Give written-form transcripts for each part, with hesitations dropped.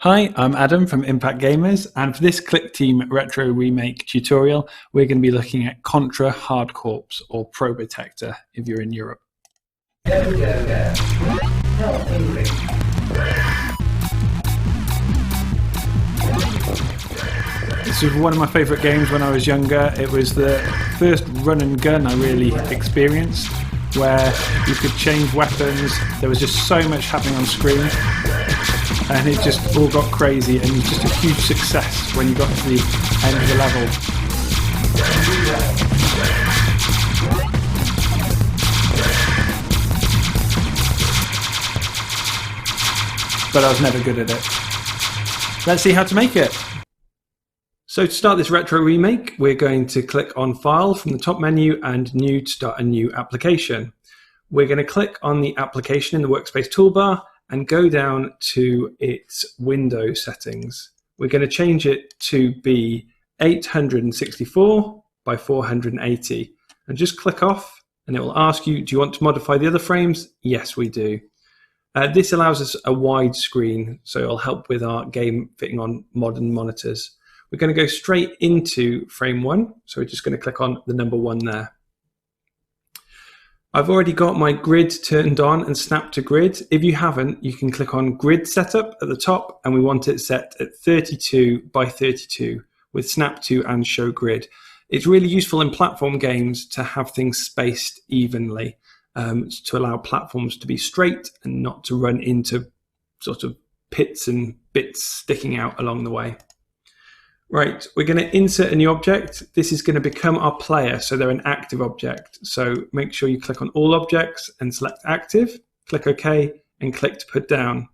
Hi, I'm Adam from Impact Gamers, and for this Clickteam Retro Remake tutorial, we're going to be looking at Contra Hard Corps, or Probotector, if you're in Europe. This was one of my favourite games when I was younger. It was the first run and gun I really experienced, where you could change weapons. There was just so much happening on screen, and it just all got crazy, and it was just a huge success when you got to the end of the level. But I was never good at it. Let's see how to make it. So to start this retro remake, we're going to click on File from the top menu and New to start a new application. We're going to click on the application in the Workspace toolbar and go down to its window settings. We're going to change it to be 864 by 480 and just click off, and it will ask you, do you want to modify the other frames? Yes, we do. This allows us a wide screen, so it'll help with our game fitting on modern monitors. We're going to go straight into frame 1, so we're just going to click on the number 1 there. I've already got my grid turned on and snap to grid. If you haven't, you can click on grid setup at the top, and we want it set at 32 by 32 with snap to and show grid. It's really useful in platform games to have things spaced evenly, to allow platforms to be straight and not to run into sort of pits and bits sticking out along the way. Right, we're going to insert a new object. This is going to become our player, so they're an active object. So make sure you click on all objects and select active, click OK, and click to put down.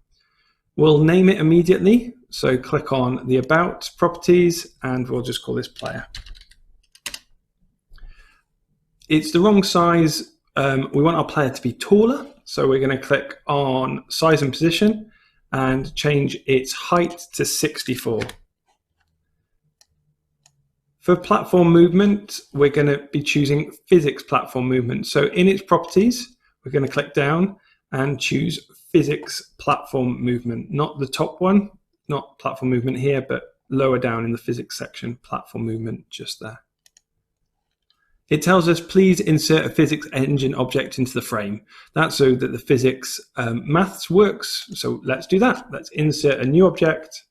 We'll name it immediately, so click on the About properties, and we'll just call this player. It's the wrong size. We want our player to be taller, so we're going to click on Size and Position and change its height to 64. For platform movement, we're going to be choosing physics platform movement. So in its properties, we're going to click down and choose physics platform movement, not the top one, not platform movement here, but lower down in the physics section, platform movement just there. It tells us, please insert a physics engine object into the frame. That's so that the physics maths works. So let's do that. Let's insert a new object.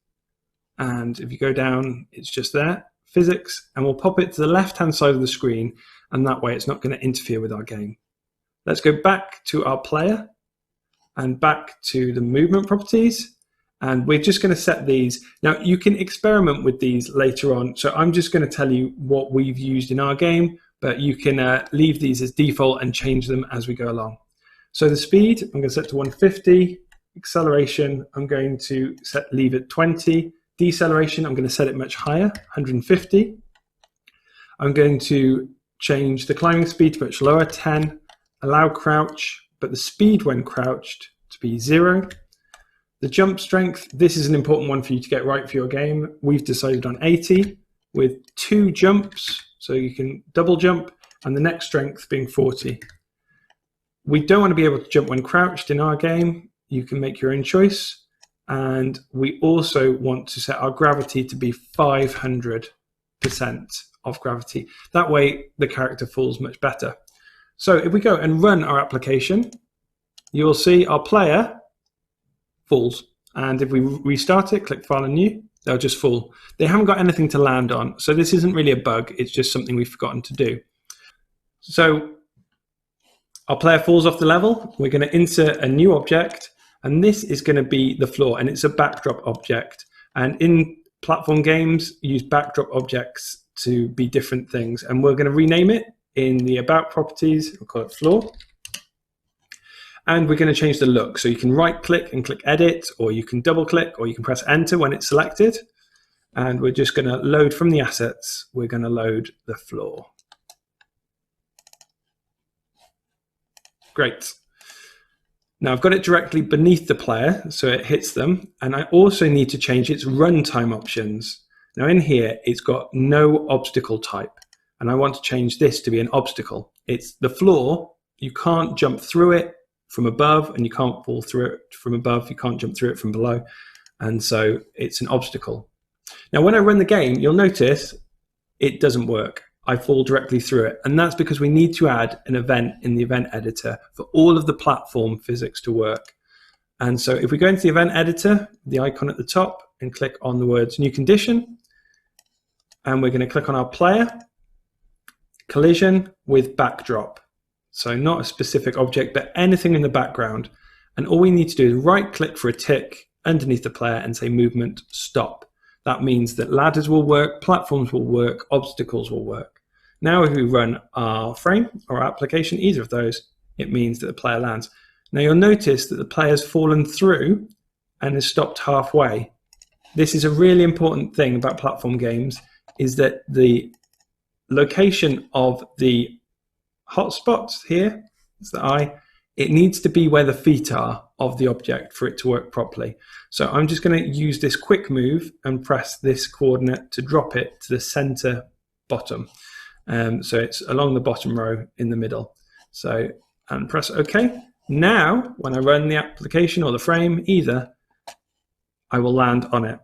And if you go down, it's just there. Physics, and we'll pop it to the left-hand side of the screen, and that way it's not going to interfere with our game. Let's go back to our player and back to the movement properties, and we're just going to set these. Now you can experiment with these later on, so I'm just going to tell you what we've used in our game, but you can leave these as default and change them as we go along. So the speed, I'm going to set to 150. Acceleration, I'm going to leave it 20. Deceleration, I'm going to set it much higher, 150. I'm going to change the climbing speed to much lower, 10. Allow crouch, but the speed when crouched to be 0. The jump strength, this is an important one for you to get right for your game. We've decided on 80 with 2 jumps, so you can double jump, and the next strength being 40. We don't want to be able to jump when crouched in our game. You can make your own choice. And we also want to set our gravity to be 500% of gravity. That way the character falls much better. So if we go and run our application, you'll see our player falls. And if we restart it, click File and New, they'll just fall. They haven't got anything to land on. So this isn't really a bug. It's just something we've forgotten to do. So our player falls off the level. We're going to insert a new object. And this is going to be the floor, and it's a backdrop object. And in platform games, you use backdrop objects to be different things. And we're going to rename it in the About properties. We'll call it floor. And we're going to change the look. So you can right click and click edit, or you can double click, or you can press enter when it's selected. And we're just going to load from the assets. We're going to load the floor. Great. Now I've got it directly beneath the player, so it hits them, and I also need to change its runtime options. Now in here, it's got no obstacle type, and I want to change this to be an obstacle. It's the floor, you can't jump through it from above, and you can't fall through it from above, you can't jump through it from below. and so it's an obstacle. Now, when I run the game, you'll notice it doesn't work. I fall directly through it, and that's because we need to add an event in the event editor for all of the platform physics to work. And so if we go into the event editor, the icon at the top, and click on the words new condition, and we're going to click on our player, collision with backdrop. So not a specific object, but anything in the background. And all we need to do is right click for a tick underneath the player and say movement stop. That means that ladders will work, platforms will work, obstacles will work. Now if we run our frame or our application, either of those, it means that the player lands. Now you'll notice that the player's fallen through and has stopped halfway. This is a really important thing about platform games, is that the location of the hotspots here, it's the eye, it needs to be where the feet are of the object for it to work properly. So I'm just going to use this quick move and press this coordinate to drop it to the center bottom. So it's along the bottom row in the middle. So, and press OK. Now, when I run the application or the frame, either, I will land on it.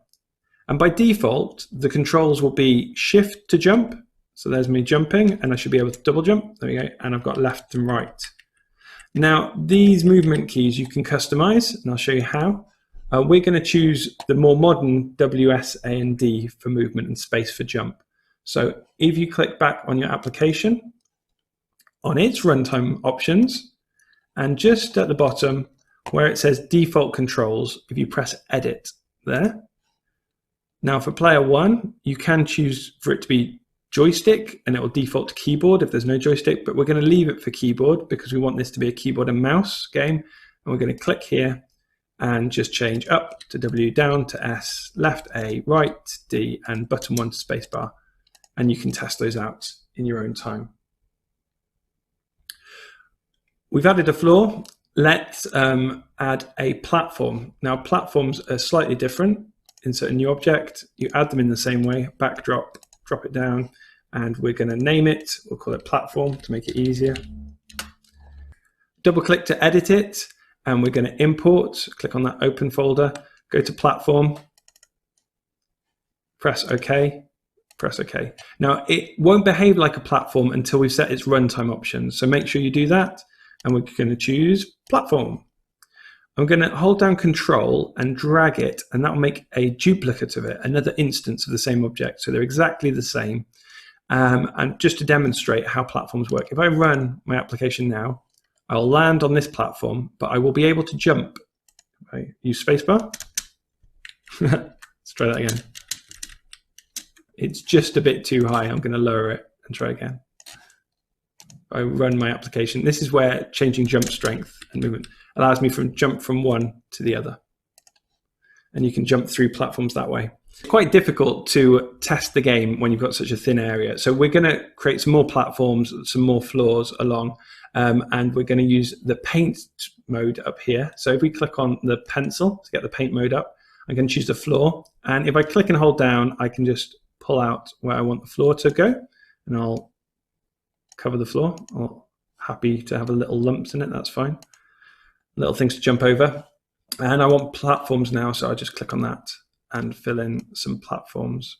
And by default, the controls will be shift to jump. So there's me jumping, and I should be able to double jump. There we go. And I've got left and right. Now, these movement keys you can customize, and I'll show you how. We're going to choose the more modern WS, A, and D for movement and space for jump. So if you click back on your application, on its runtime options, and just at the bottom where it says default controls, if you press edit there. Now for player one, you can choose for it to be joystick, and it will default to keyboard if there's no joystick, but we're going to leave it for keyboard because we want this to be a keyboard and mouse game. And we're going to click here and just change up to W, down to S, left A, right D, and button 1 to spacebar. And you can test those out in your own time. We've added a floor. Let's add a platform. Now platforms are slightly different. Insert a new object, you add them in the same way, backdrop, drop it down, and we're going to name it. We'll call it platform to make it easier. Double click to edit it, and we're going to import, click on that open folder, go to platform, press OK, press OK. Now it won't behave like a platform until we've set its runtime options, so make sure you do that, and we're going to choose platform. I'm going to hold down Control and drag it, and that will make a duplicate of it, another instance of the same object. So they're exactly the same. And just to demonstrate how platforms work, if I run my application now, I'll land on this platform, but I will be able to jump. I use spacebar. Let's try that again. It's just a bit too high. I'm going to lower it and try again. I run my application. This is where changing jump strength and movement allows me to jump from one to the other. And you can jump through platforms that way. It's quite difficult to test the game when you've got such a thin area. So we're going to create some more platforms, some more floors along, and we're going to use the paint mode up here. So if we click on the pencil to get the paint mode up, I'm going to choose the floor. And if I click and hold down, I can just pull out where I want the floor to go, and I'll cover the floor. I'm happy to have a little lumps in it, that's fine. Little things to jump over. And I want platforms now, so I'll just click on that and fill in some platforms.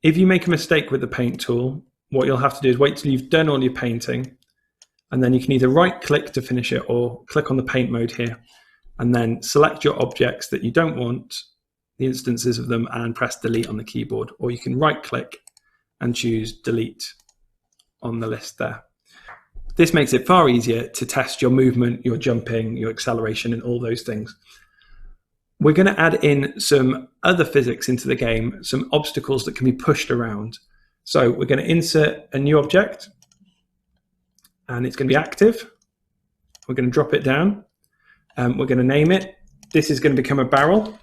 If you make a mistake with the paint tool, what you'll have to do is wait till you've done all your painting, and then you can either right click to finish it or click on the paint mode here, and then select your objects that you don't want, the instances of them, and press delete on the keyboard. Or you can right click and choose delete on the list there. This makes it far easier to test your movement, your jumping, your acceleration, and all those things. We're going to add in some other physics into the game, some obstacles that can be pushed around. So we're going to insert a new object, and it's going to be active. We're going to drop it down. We're going to name it. This is going to become a barrel.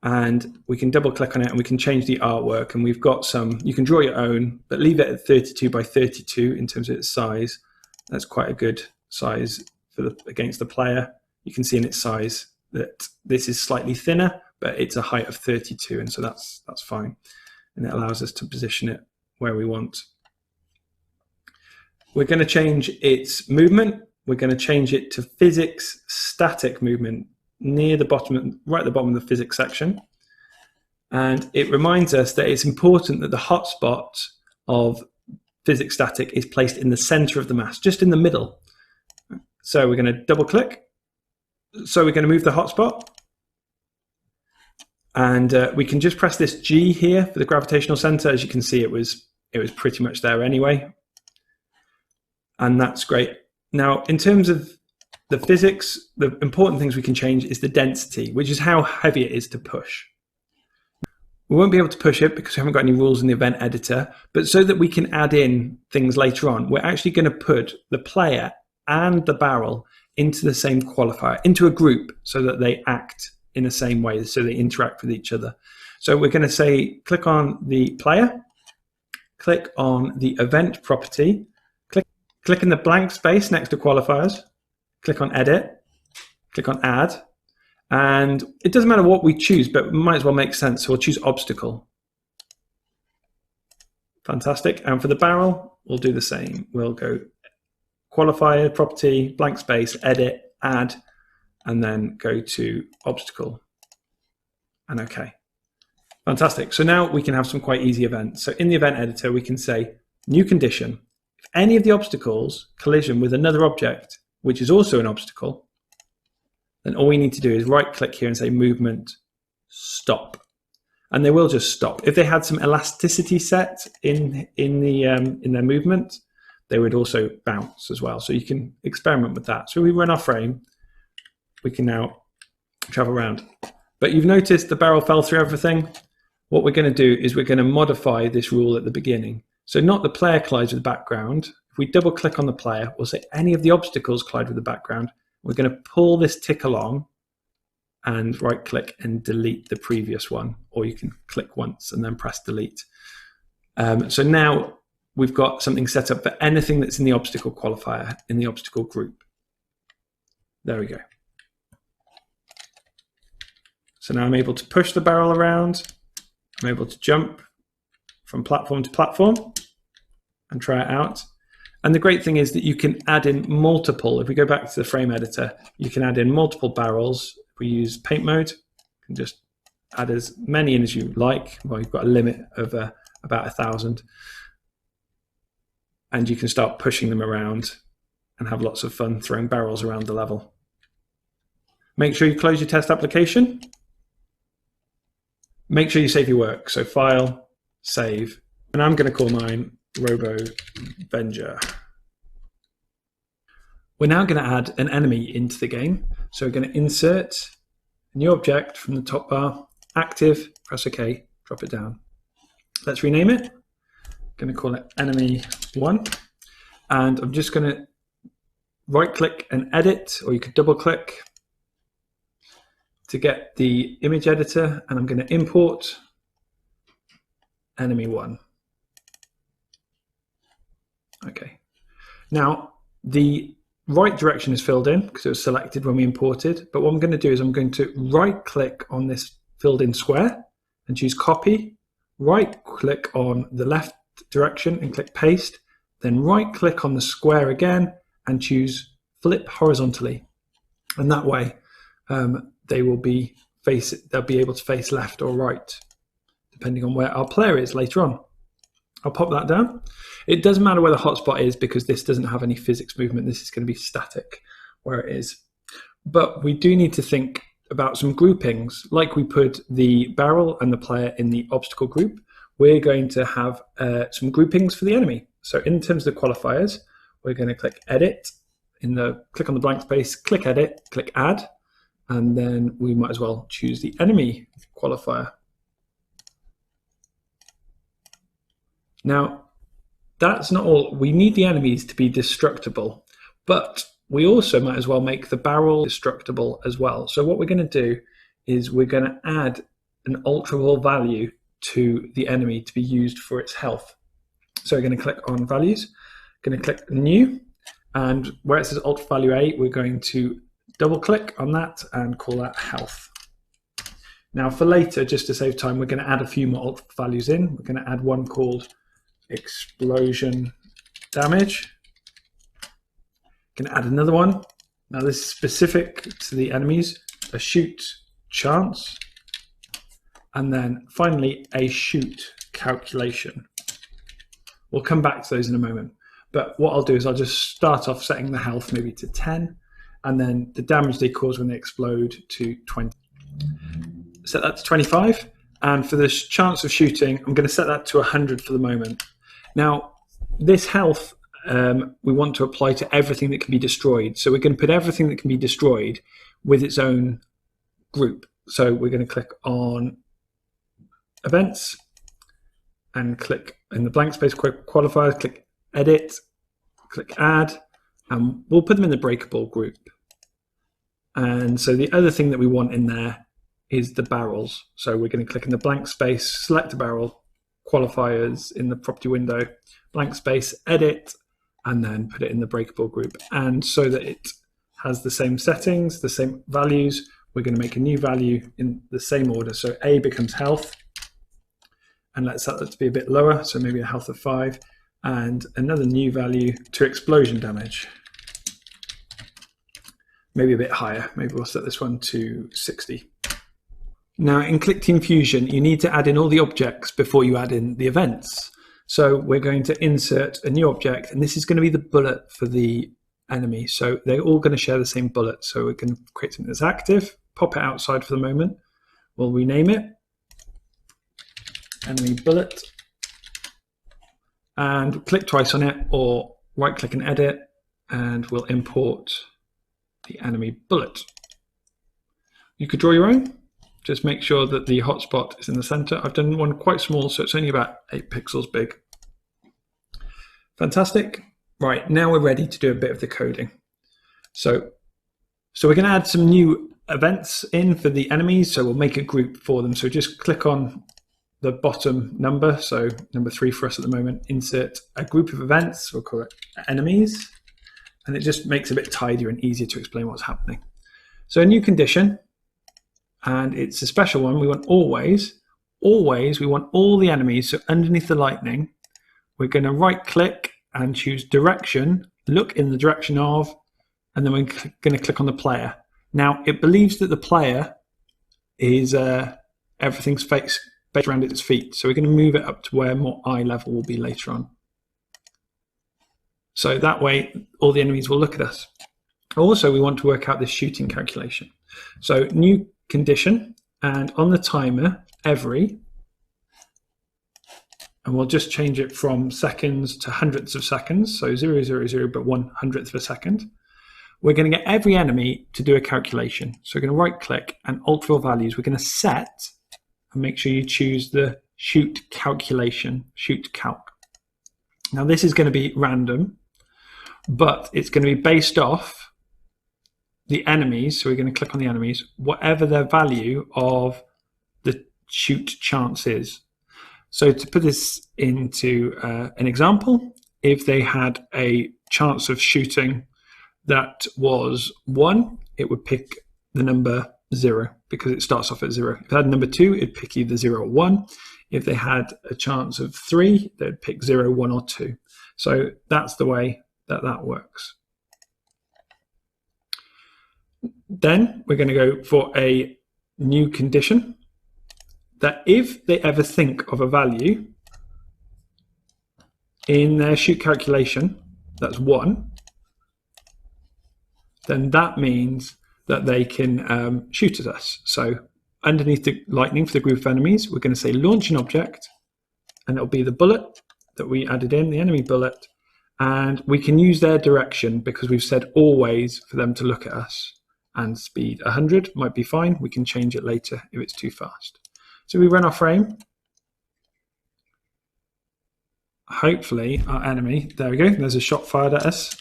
And we can double click on it and we can change the artwork, and we've got some, you can draw your own, but leave it at 32 by 32 in terms of its size. That's quite a good size for against the player. You can see in its size that this is slightly thinner, but it's a height of 32, and so that's fine. And it allows us to position it where we want. We're going to change its movement. We're going to change it to physics static movement. near the bottom, right at the bottom of the physics section. And it reminds us that it's important that the hotspot of physics static is placed in the center of the mass, just in the middle. So we're going to double click. So we're going to move the hotspot. And we can just press this G here for the gravitational center. As you can see, it was pretty much there anyway. And that's great. Now, in terms of the physics, the important things we can change is the density, which is how heavy it is to push. We won't be able to push it because we haven't got any rules in the event editor, but so that we can add in things later on, we're actually going to put the player and the barrel into the same qualifier, into a group, so that they act in the same way, so they interact with each other. So we're going to say, click on the player, click on the event property, click in the blank space next to qualifiers, click on edit, click on add, and it doesn't matter what we choose, but it might as well make sense. So we'll choose obstacle. Fantastic. And for the barrel, we'll do the same. We'll go qualifier, property, blank space, edit, add, and then go to obstacle. And OK. Fantastic. So now we can have some quite easy events. So in the event editor, we can say new condition. If any of the obstacles collision with another object, which is also an obstacle, then all we need to do is right click here and say movement stop. And they will just stop. If they had some elasticity set in their movement, they would also bounce as well. So you can experiment with that. So we run our frame, we can now travel around. But you've noticed the barrel fell through everything. What we're going to do is we're going to modify this rule at the beginning. So not the player collides with the background. If we double click on the player, we'll say any of the obstacles collide with the background. We're going to pull this tick along and right click and delete the previous one, or you can click once and then press delete. So now we've got something set up for anything that's in the obstacle qualifier, in the obstacle group. There we go. So now I'm able to push the barrel around. I'm able to jump from platform to platform and try it out. And the great thing is that you can add in multiple. If we go back to the frame editor, you can add in multiple barrels. If we use paint mode, you can just add as many in as you like. Well, you've got a limit of about 1,000. And you can start pushing them around and have lots of fun throwing barrels around the level. Make sure you close your test application. Make sure you save your work. So file, save. And I'm going to call mine Robovenger. We're now going to add an enemy into the game. So we're going to insert a new object from the top bar, active, press OK, drop it down. Let's rename it. I'm going to call it enemy1. And I'm just going to right click and edit, or you could double click to get the image editor. And I'm going to import enemy1. Okay. Now the right direction is filled in because it was selected when we imported. But what I'm going to do is I'm going to right click on this filled in square and choose copy, right click on the left direction and click paste, then right click on the square again and choose flip horizontally. And that way they'll be able to face left or right, depending on where our player is later on. I'll pop that down. It doesn't matter where the hotspot is because this doesn't have any physics movement. This is going to be static where it is. But we do need to think about some groupings. Like we put the barrel and the player in the obstacle group, we're going to have some groupings for the enemy. So in terms of the qualifiers, we're going to click edit, click on the blank space, click edit, click add, and then we might as well choose the enemy qualifier. Now, that's not all. We need the enemies to be destructible, but we also might as well make the barrel destructible as well. So what we're going to do is we're going to add an alterable value to the enemy to be used for its health. So we're going to click on values, going to click new, and where it says alter value A, we're going to double click on that and call that health. Now for later, just to save time, we're going to add a few more alter values in. We're going to add one called explosion damage. Going to add another one. Now this is specific to the enemies. a shoot chance, and then finally a shoot calculation. We'll come back to those in a moment. But what I'll do is I'll just start off setting the health maybe to 10, and then the damage they cause when they explode to 20. Set that to 25. And for this chance of shooting, I'm going to set that to 100 for the moment. Now, this health, we want to apply to everything that can be destroyed. So we're going to put everything that can be destroyed with its own group. So we're going to click on Events and click in the blank space qualifier, click Edit, click Add, and we'll put them in the breakable group. And so the other thing that we want in there is the barrels. So we're going to click in the blank space, select a barrel, qualifiers in the property window, blank space, edit, and then put it in the breakable group. And so that it has the same settings, the same values, we're going to make a new value in the same order. So A becomes health, and let's set that to be a bit lower, so maybe a health of 5, and another new value to explosion damage. Maybe a bit higher, maybe we'll set this one to 60. Now in Clickteam Fusion, you need to add in all the objects before you add in the events. So we're going to insert a new object, and this is going to be the bullet for the enemy. So they're all going to share the same bullet. So we're going to create something that's active, pop it outside for the moment. We'll rename it enemy bullet, and click twice on it, or right click and edit, and we'll import the enemy bullet. You could draw your own. Just make sure that the hotspot is in the center. I've done one quite small, so it's only about 8 pixels big. Fantastic. Right, now we're ready to do a bit of the coding. So we're going to add some new events in for the enemies, so we'll make a group for them. So just click on the bottom number, so number 3 for us at the moment, insert a group of events, we'll call it enemies, and it just makes it a bit tidier and easier to explain what's happening. So a new condition, and it's a special one. We want always, we want all the enemies. So underneath the lightning, we're going to right click and choose direction, look in the direction of, and then we're going to click on the player. Now it believes that the player is everything's based around its feet. So we're going to move it up to where more eye level will be later on. So that way all the enemies will look at us. Also, we want to work out this shooting calculation. So new condition, and on the timer, every, and we'll just change it from seconds to hundredths of seconds, so 000, but 1/100th of a second. We're going to get every enemy to do a calculation. So we're going to right click and alt fill values. We're going to set, and make sure you choose the shoot calculation, shoot calc. Now this is going to be random, but it's going to be based off the enemies, so we're going to click on the enemies, whatever their value of the shoot chance is. So to put this into an example, if they had a chance of shooting that was 1, it would pick the number 0 because it starts off at 0. If they had number 2, it'd pick either 0 or 1. If they had a chance of 3, they'd pick 0, 1, or 2. So that's the way that works. Then we're going to go for a new condition that if they ever think of a value in their shoot calculation that's 1, then that means that they can shoot at us. So underneath the lightning for the group of enemies, we're going to say launch an object, and it'll be the bullet that we added in, the enemy bullet, and we can use their direction because we've said always for them to look at us. And speed 100 might be fine. We can change it later if it's too fast. So we run our frame. Hopefully our enemy, there we go, there's a shot fired at us.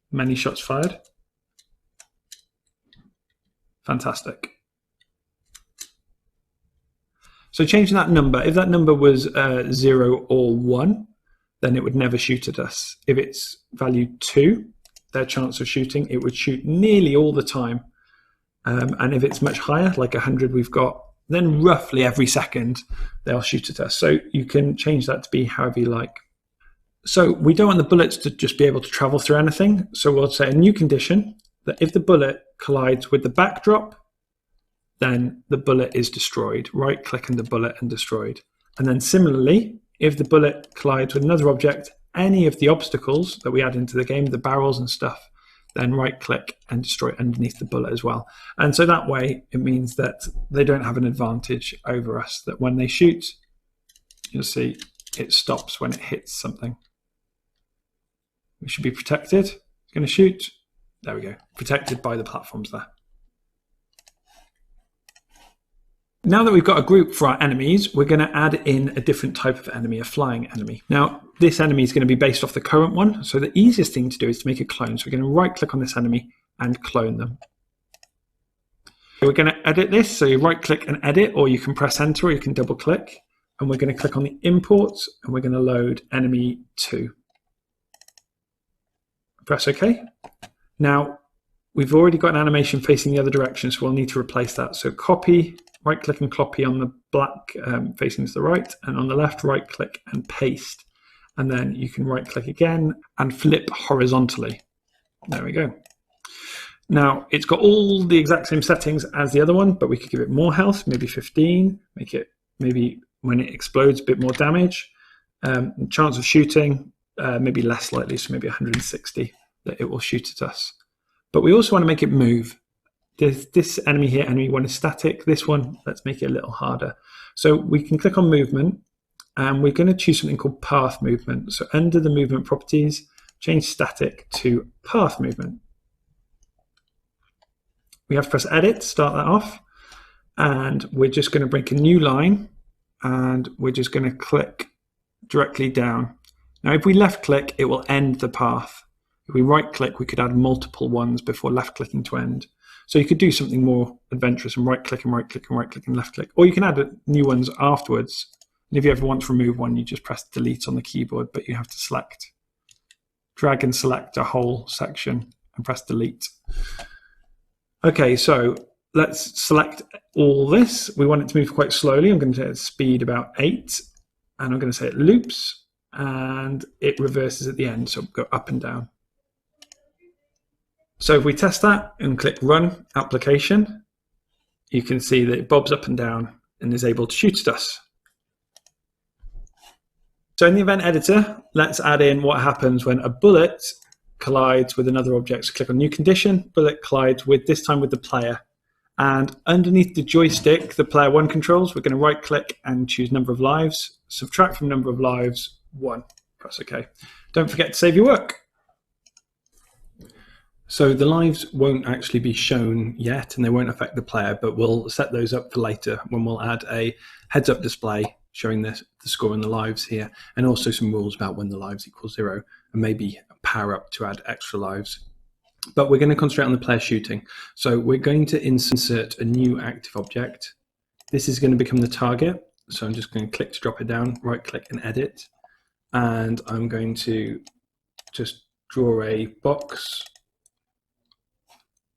Many shots fired. Fantastic. So changing that number, if that number was 0 or 1, then it would never shoot at us. If it's value 2, their chance of shooting, it would shoot nearly all the time. And if it's much higher, like 100 we've got, then roughly every second they'll shoot at us. So you can change that to be however you like. So we don't want the bullets to just be able to travel through anything. So we'll say a new condition, that if the bullet collides with the backdrop, then the bullet is destroyed. Right click on the bullet and destroyed. And then similarly, if the bullet collides with another object, any of the obstacles that we add into the game, the barrels and stuff, then right click and destroy underneath the bullet as well. And so that way it means that they don't have an advantage over us, that when they shoot, you'll see it stops when it hits something. We should be protected. It's going to shoot. There we go. Protected by the platforms there. Now that we've got a group for our enemies, we're going to add in a different type of enemy, a flying enemy. Now, this enemy is going to be based off the current one. So the easiest thing to do is to make a clone. So we're going to right click on this enemy and clone them. We're going to edit this. So you right click and edit, or you can press enter, or you can double click. And we're going to click on the imports and we're going to load enemy 2. Press OK. Now, we've already got an animation facing the other direction, so we'll need to replace that. So copy, right click and copy on the black facing to the right, and on the left, right click and paste. And then you can right click again and flip horizontally. There we go. Now, it's got all the exact same settings as the other one, but we could give it more health, maybe 15, make it maybe when it explodes a bit more damage. Chance of shooting, maybe less likely, so maybe 160 that it will shoot at us. But we also want to make it move. This enemy here, enemy 1 is static. This one, let's make it a little harder. So we can click on movement, and we're going to choose something called path movement. So under the movement properties, change static to path movement. We have to press edit, start that off, and we're just going to break a new line, and we're just going to click directly down. Now, if we left click, it will end the path. If we right click, we could add multiple ones before left clicking to end. So you could do something more adventurous and right click and right click and right click and left click, or you can add new ones afterwards. And if you ever want to remove one, you just press delete on the keyboard, but you have to select, drag and select a whole section and press delete. Okay, so let's select all this. We want it to move quite slowly. I'm going to say speed about 8, and I'm going to say it loops, and it reverses at the end, so go up and down. So if we test that and click Run Application, you can see that it bobs up and down and is able to shoot at us. So in the event editor, let's add in what happens when a bullet collides with another object. So click on New Condition, bullet collides with, this time with the player. And underneath the joystick, the player 1 controls, we're going to right click and choose number of lives. Subtract from number of lives 1. Press OK. Don't forget to save your work. So the lives won't actually be shown yet, and they won't affect the player, but we'll set those up for later when we'll add a heads-up display showing the score and the lives here, and also some rules about when the lives equal 0, and maybe a power-up to add extra lives. But we're going to concentrate on the player shooting. So we're going to insert a new active object. This is going to become the target. So I'm just going to click to drop it down, right-click and edit. And I'm going to just draw a box.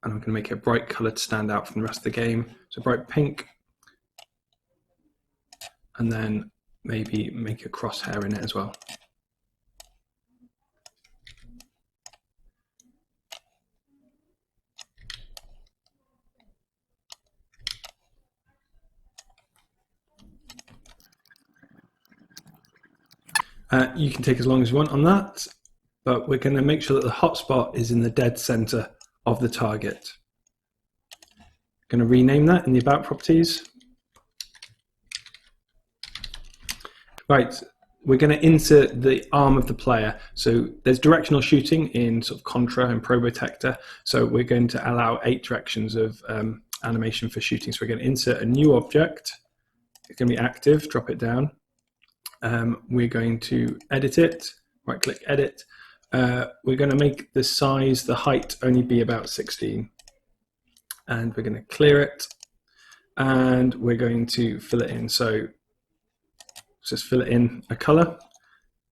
And I'm going to make it bright color to stand out from the rest of the game. So bright pink. And then maybe make a crosshair in it as well. You can take as long as you want on that, but we're going to make sure that the hotspot is in the dead center of the target. Going to rename that in the About properties. Right, we're going to insert the arm of the player. So there's directional shooting in sort of Contra and Probotector. So we're going to allow 8 directions of animation for shooting. So we're going to insert a new object. It's going to be active, drop it down. We're going to edit it, right click edit. We're going to make the size, the height only be about 16. And we're going to clear it. And we're going to fill it in. So just fill it in a color.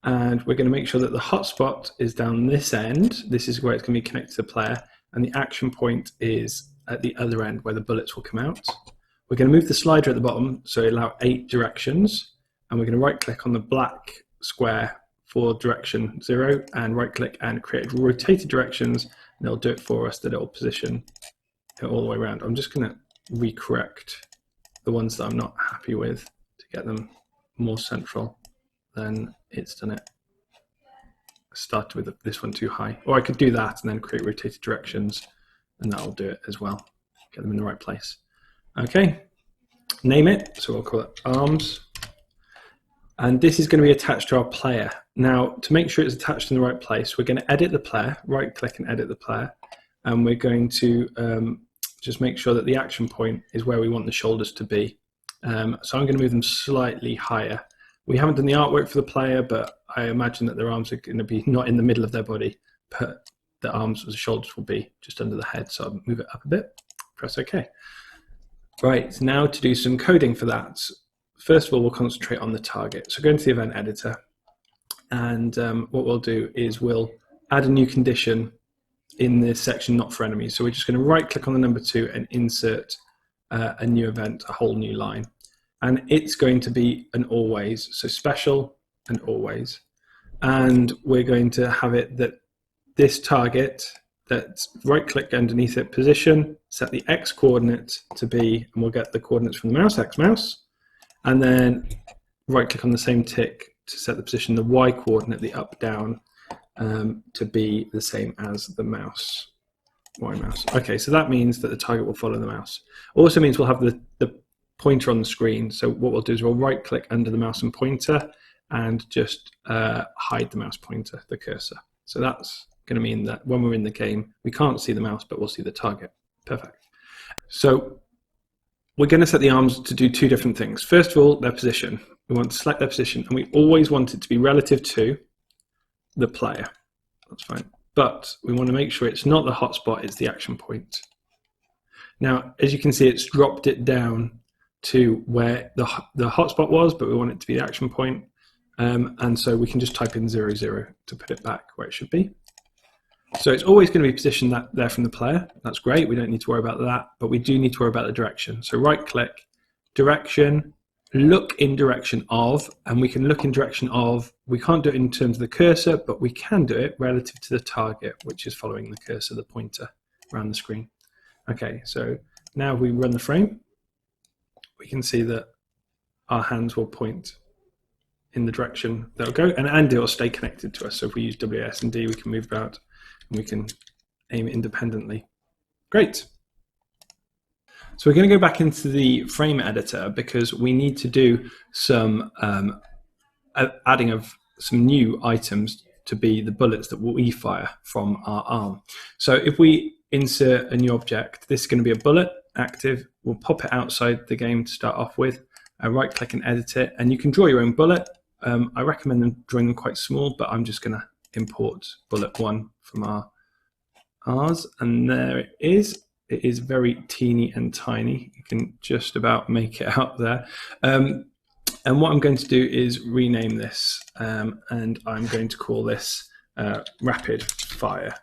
And we're going to make sure that the hotspot is down this end. This is where it's going to be connected to the player. And the action point is at the other end where the bullets will come out. We're going to move the slider at the bottom so it allows 8 directions. And we're going to right click on the black square for direction 0 and right click and create rotated directions and it'll do it for us, that it'll position it all the way around. I'm just going to recorrect the ones that I'm not happy with to get them more central. Then it's done it. I started with this one too high, or I could do that and then create rotated directions, and that'll do it as well. Get them in the right place. Okay, name it. So we'll call it arms. And this is going to be attached to our player. Now, to make sure it's attached in the right place, we're going to edit the player, right click and edit the player. And we're going to just make sure that the action point is where we want the shoulders to be. So I'm going to move them slightly higher. We haven't done the artwork for the player, but I imagine that their arms are going to be not in the middle of their body, but the arms or the shoulders will be just under the head. So I'll move it up a bit, press OK. Right, now to do some coding for that. First of all, we'll concentrate on the target. So go into the event editor, and what we'll do is we'll add a new condition in this section, not for enemies. So we're just going to right click on the number 2 and insert a new event, a whole new line. And it's going to be an always, so special and always. And we're going to have it that this target, that right click underneath it, position, set the X coordinate to be, and we'll get the coordinates from the mouse, X mouse. And then right click on the same tick to set the position, the Y coordinate, the up, down, to be the same as the mouse, Y mouse. Okay, so that means that the target will follow the mouse. Also means we'll have the pointer on the screen. So what we'll do is we'll right click under the mouse and pointer and just hide the mouse pointer, the cursor. So that's going to mean that when we're in the game, we can't see the mouse, but we'll see the target. Perfect. So we're going to set the arms to do two different things. First of all, their position. We want to select their position, and we always want it to be relative to the player. That's fine. But we want to make sure it's not the hotspot, it's the action point. Now, as you can see, it's dropped it down to where the hotspot was, but we want it to be the action point. And so we can just type in 0, 0 to put it back where it should be. So it's always going to be positioned there from the player. That's great. We don't need to worry about that, but we do need to worry about the direction. So right click, direction, look in direction of, and we can look in direction of, we can't do it in terms of the cursor, but we can do it relative to the target, which is following the cursor, the pointer around the screen. Okay, so now we run the frame, we can see that our hands will point in the direction they'll go, and it will stay connected to us. So if we use WS and D, we can move about and we can aim independently. Great. So we're going to go back into the frame editor because we need to do some adding of some new items to be the bullets that we fire from our arm. So if we insert a new object, this is going to be a bullet, active. We'll pop it outside the game to start off with. Right click and edit it, and you can draw your own bullet. I recommend them drawing them quite small, but I'm just going to import bullet 1 from ours, and there it is. It is very teeny and tiny. You can just about make it out there. And what I'm going to do is rename this, and I'm going to call this rapid fire.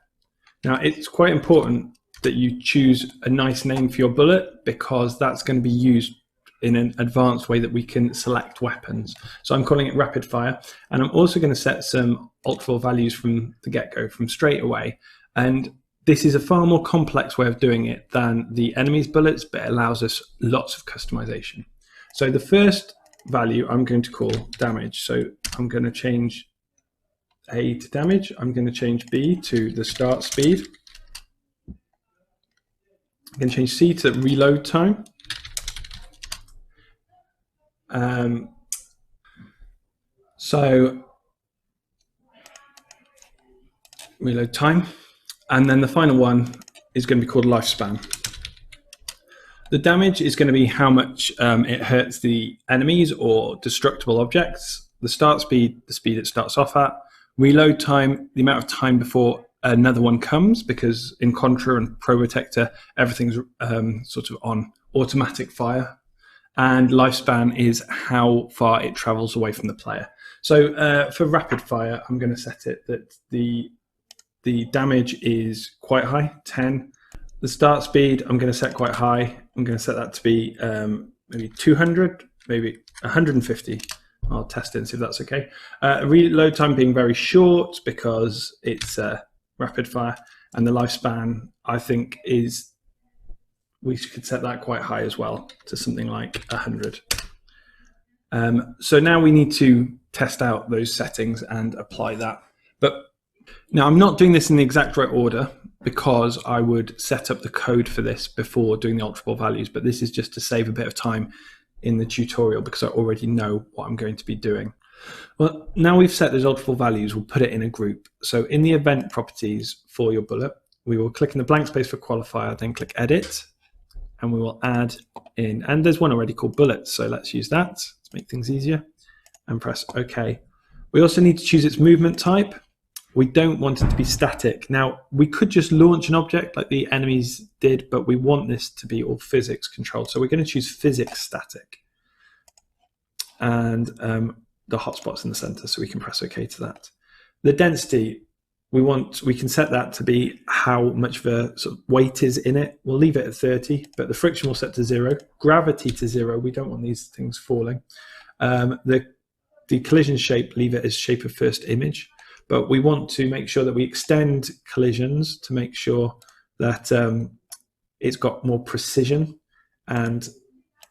Now, it's quite important that you choose a nice name for your bullet because that's going to be used in an advanced way that we can select weapons. So I'm calling it rapid fire, and I'm also going to set some alt-4 values from the get-go, from straight away. And this is a far more complex way of doing it than the enemy's bullets, but it allows us lots of customization. So the first value I'm going to call damage. So I'm going to change A to damage. I'm going to change B to the start speed. I'm going to change C to reload time. So reload time, and then the final one is going to be called lifespan. The damage is going to be how much it hurts the enemies or destructible objects. The start speed, the speed it starts off at. Reload time, the amount of time before another one comes, because in Contra and Probotector, everything's sort of on automatic fire. And lifespan is how far it travels away from the player. So for rapid fire, I'm going to set it that the damage is quite high, 10. The start speed, I'm going to set quite high. I'm going to set that to be maybe 200, maybe 150. I'll test it and see if that's okay. Reload time being very short because it's rapid fire. And the lifespan, I think, is, we could set that quite high as well, to something like 100. So now we need to test out those settings and apply that. But now I'm not doing this in the exact right order, because I would set up the code for this before doing the alterable values, but this is just to save a bit of time in the tutorial because I already know what I'm going to be doing. Well, now we've set those alterable values, we'll put it in a group. So in the event properties for your bullet, we will click in the blank space for qualifier, then click edit, and we will add in, and there's one already called bullets, so let's use that to make things easier, and press OK. We also need to choose its movement type. We don't want it to be static. Now, we could just launch an object like the enemies did, but we want this to be all physics controlled. So we're going to choose physics static. And the hotspot's in the center, so we can press OK to that. The density, we can set that to be how much of a sort of weight is in it. We'll leave it at 30, but the friction will set to 0. Gravity to 0. We don't want these things falling. The collision shape, leave it as shape of first image. But we want to make sure that we extend collisions to make sure that it's got more precision, and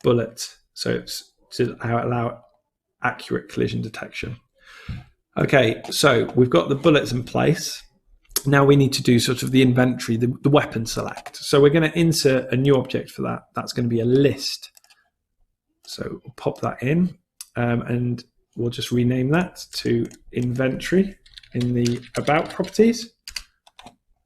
bullet, so it's to allow accurate collision detection. Okay, so we've got the bullets in place. Now we need to do sort of the inventory, the weapon select. So we're going to insert a new object for that. That's going to be a list. So we'll pop that in, and we'll just rename that to inventory in the about properties.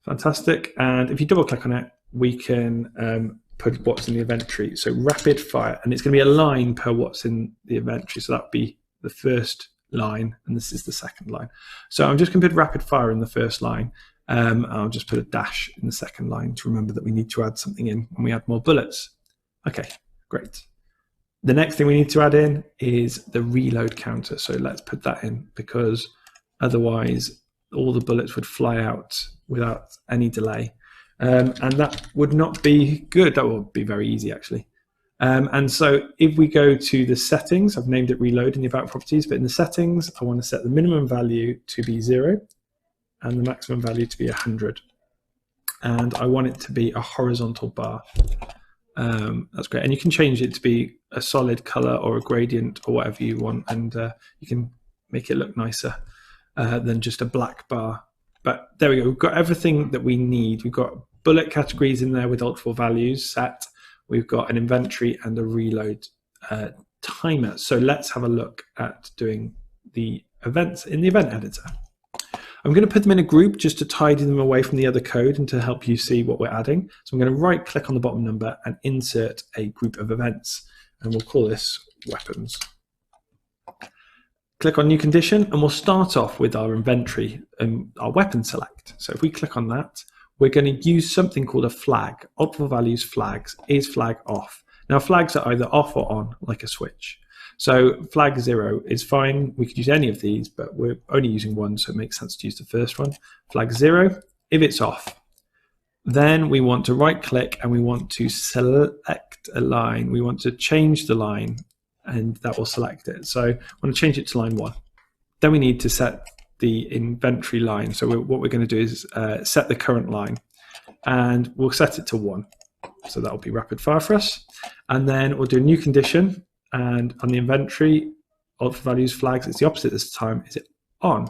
Fantastic. And if you double click on it, we can put what's in the inventory. So rapid fire, and it's going to be a line per what's in the inventory. So that'd be the first line, and this is the second line. So I'm just going to put rapid fire in the first line. I'll just put a dash in the second line to remember that we need to add something in when we add more bullets. Okay, great. The next thing we need to add in is the reload counter. So let's put that in, because otherwise all the bullets would fly out without any delay. And that would not be good. That would be very easy, actually. And so if we go to the settings, I've named it reload in the about properties, but in the settings, I want to set the minimum value to be 0 and the maximum value to be 100. And I want it to be a horizontal bar. That's great. And you can change it to be a solid color or a gradient or whatever you want, and you can make it look nicer than just a black bar. But there we go. We've got everything that we need. We've got bullet categories in there with alterable values set. We've got an inventory and a reload timer. So let's have a look at doing the events in the event editor. I'm going to put them in a group just to tidy them away from the other code and to help you see what we're adding. So I'm going to right click on the bottom number and insert a group of events, and we'll call this weapons. Click on new condition, and we'll start off with our inventory and our weapon select. So if we click on that, we're going to use something called a flag. Alterable values flags is flag off. Now flags are either off or on, like a switch. So flag 0 is fine. We could use any of these, but we're only using one, so it makes sense to use the first one. Flag 0, if it's off, then we want to right click and we want to select a line. We want to change the line, and that will select it. So I want to change it to line 1. Then we need to set the inventory line. So what we're going to do is set the current line, and we'll set it to 1. So that'll be rapid fire for us. And then we'll do a new condition, and on the inventory, alterable values flags, it's the opposite this time. Is it on?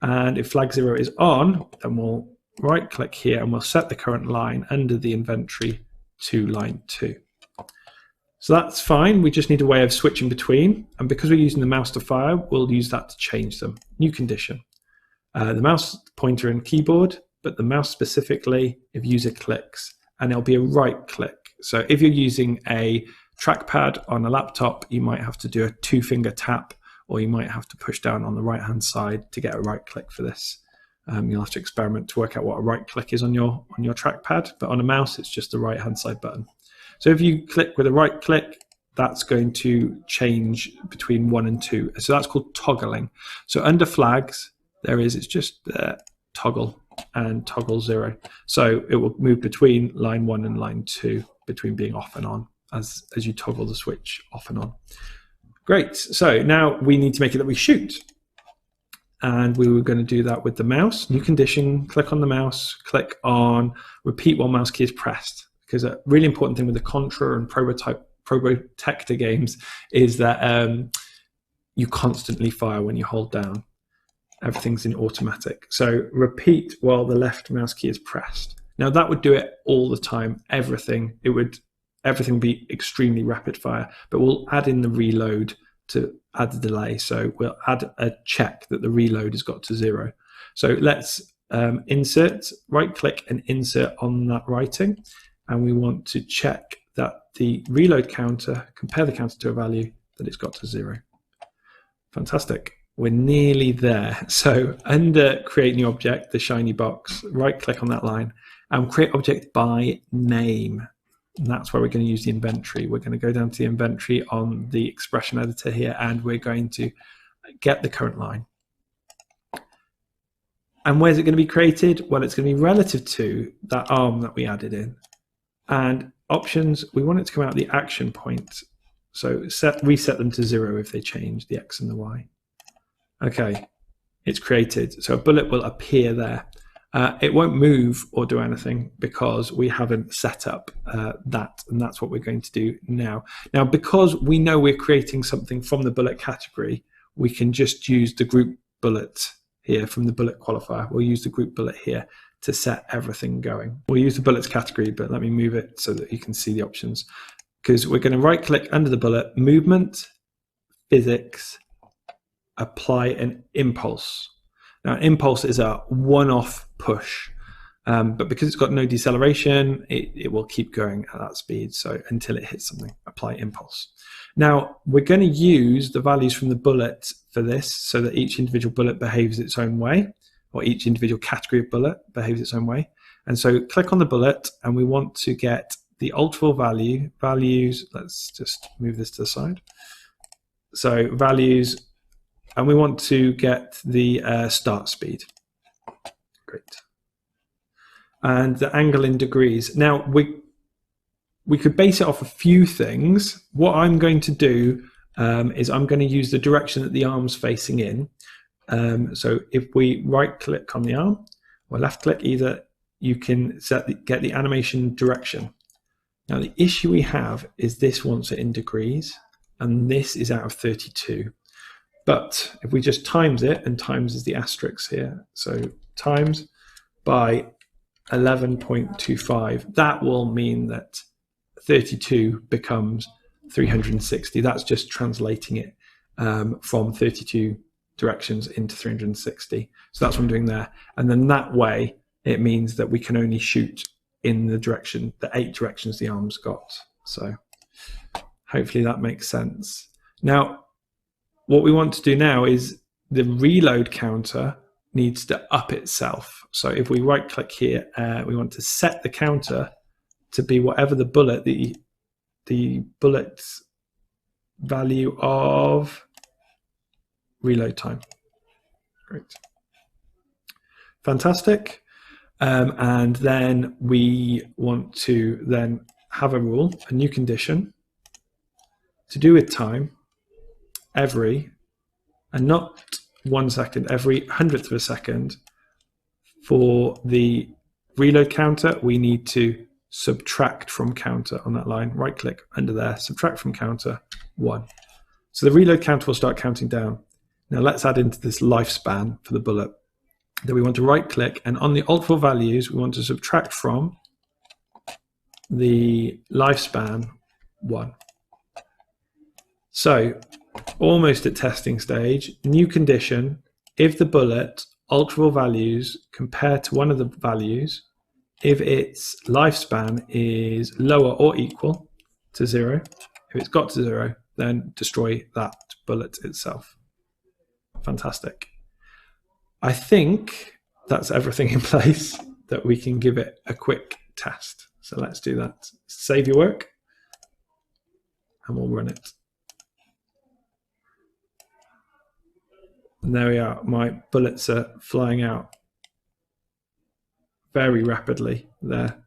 And if flag 0 is on, then we'll right click here and we'll set the current line under the inventory to line 2. So that's fine. We just need a way of switching between. And because we're using the mouse to fire, we'll use that to change them. New condition. The mouse pointer and keyboard, but the mouse specifically if user clicks, and it'll be a right click. So if you're using a trackpad on a laptop, you might have to do a 2-finger tap, or you might have to push down on the right-hand side to get a right click for this. You'll have to experiment to work out what a right click is on your trackpad, but on a mouse, it's just the right-hand side button. So if you click with a right click, that's going to change between 1 and 2. So that's called toggling. So under flags, it's just toggle and toggle 0. So it will move between line 1 and line 2, between being off and on as you toggle the switch off and on. Great. So now we need to make it that we shoot. and we were going to do that with the mouse. New condition, click on the mouse, click on repeat while mouse key is pressed, because a really important thing with the Contra and Probotector games is that you constantly fire when you hold down. Everything's in automatic. So repeat while the left mouse key is pressed. Now that would do it all the time, everything. Everything would be extremely rapid fire, but we'll add in the reload to add the delay. So we'll add a check that the reload has got to 0. So let's insert, right click and insert on that writing. And we want to check that the reload counter, compare the counter to a value that it's got to 0. Fantastic. We're nearly there. So under create new object, the shiny box, right click on that line and create object by name. And that's where we're going to use the inventory. We're going to go down to the inventory on the expression editor here, and we're going to get the current line. And where's it going to be created? Well, it's going to be relative to that arm that we added in. And options, we want it to come out the action point. So reset them to 0 if they change, the X and the Y. Okay, it's created. So a bullet will appear there. It won't move or do anything because we haven't set up that, and that's what we're going to do now. Now, because we know we're creating something from the bullet category, we can just use the group bullet here from the bullet qualifier. We'll use the group bullet here to set everything going. We'll use the bullets category, but let me move it so that you can see the options. Because we're going to right click under the bullet, movement, physics, apply an impulse. Now, impulse is a one-off push, but because it's got no deceleration, it will keep going at that speed. So until it hits something, apply impulse. Now, we're going to use the values from the bullet for this so that each individual bullet behaves its own way, or each individual category of bullet behaves its own way. And so click on the bullet, and we want to get the ultimate values. Let's just move this to the side. So values. And we want to get the start speed. Great. And the angle in degrees. Now, we could base it off a few things. What I'm going to do is I'm going to use the direction that the arm's facing in. So if we right click on the arm or left click either, you can get the animation direction. Now, the issue we have is this wants it in degrees, and this is out of 32. But if we just times it, and times is the asterisk here, so times by 11.25, that will mean that 32 becomes 360. That's just translating it from 32 directions into 360. So that's what I'm doing there. And then that way, it means that we can only shoot in the 8 directions the arm's got. So hopefully that makes sense. Now, what we want to do now is the reload counter needs to up itself. So if we right click here, we want to set the counter to be whatever the bullet, the bullet value of reload time. Great. Fantastic. And then we want to then have a rule, a new condition to do with time. Every, and not 1 second, every 100th of a second. For the reload counter, we need to subtract from counter on that line. Right click under there, subtract from counter 1. So the reload counter will start counting down. Now let's add into this lifespan for the bullet. Then we want to right click, and on the alt values, we want to subtract from the lifespan 1. So almost at testing stage, new condition, if the bullet alterable values compare to one of the values, if its lifespan is lower or equal to 0, if it's got to 0, then destroy that bullet itself. Fantastic. I think that's everything in place that we can give it a quick test. So let's do that. Save your work, and we'll run it. And there we are. My bullets are flying out very rapidly there.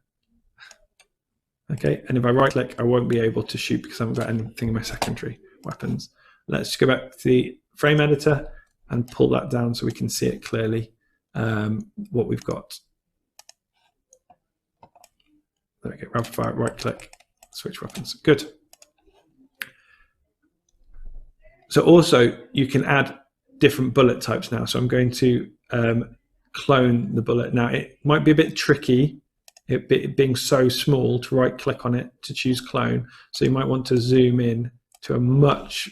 Okay, and if I right click, I won't be able to shoot because I haven't got anything in my secondary weapons. Let's go back to the frame editor and pull that down so we can see it clearly, what we've got. There we go, rapid fire, right click, switch weapons, good. So also you can add different bullet types now. So I'm going to clone the bullet. Now it might be a bit tricky, it being so small, to right click on it to choose clone. So you might want to zoom in to a much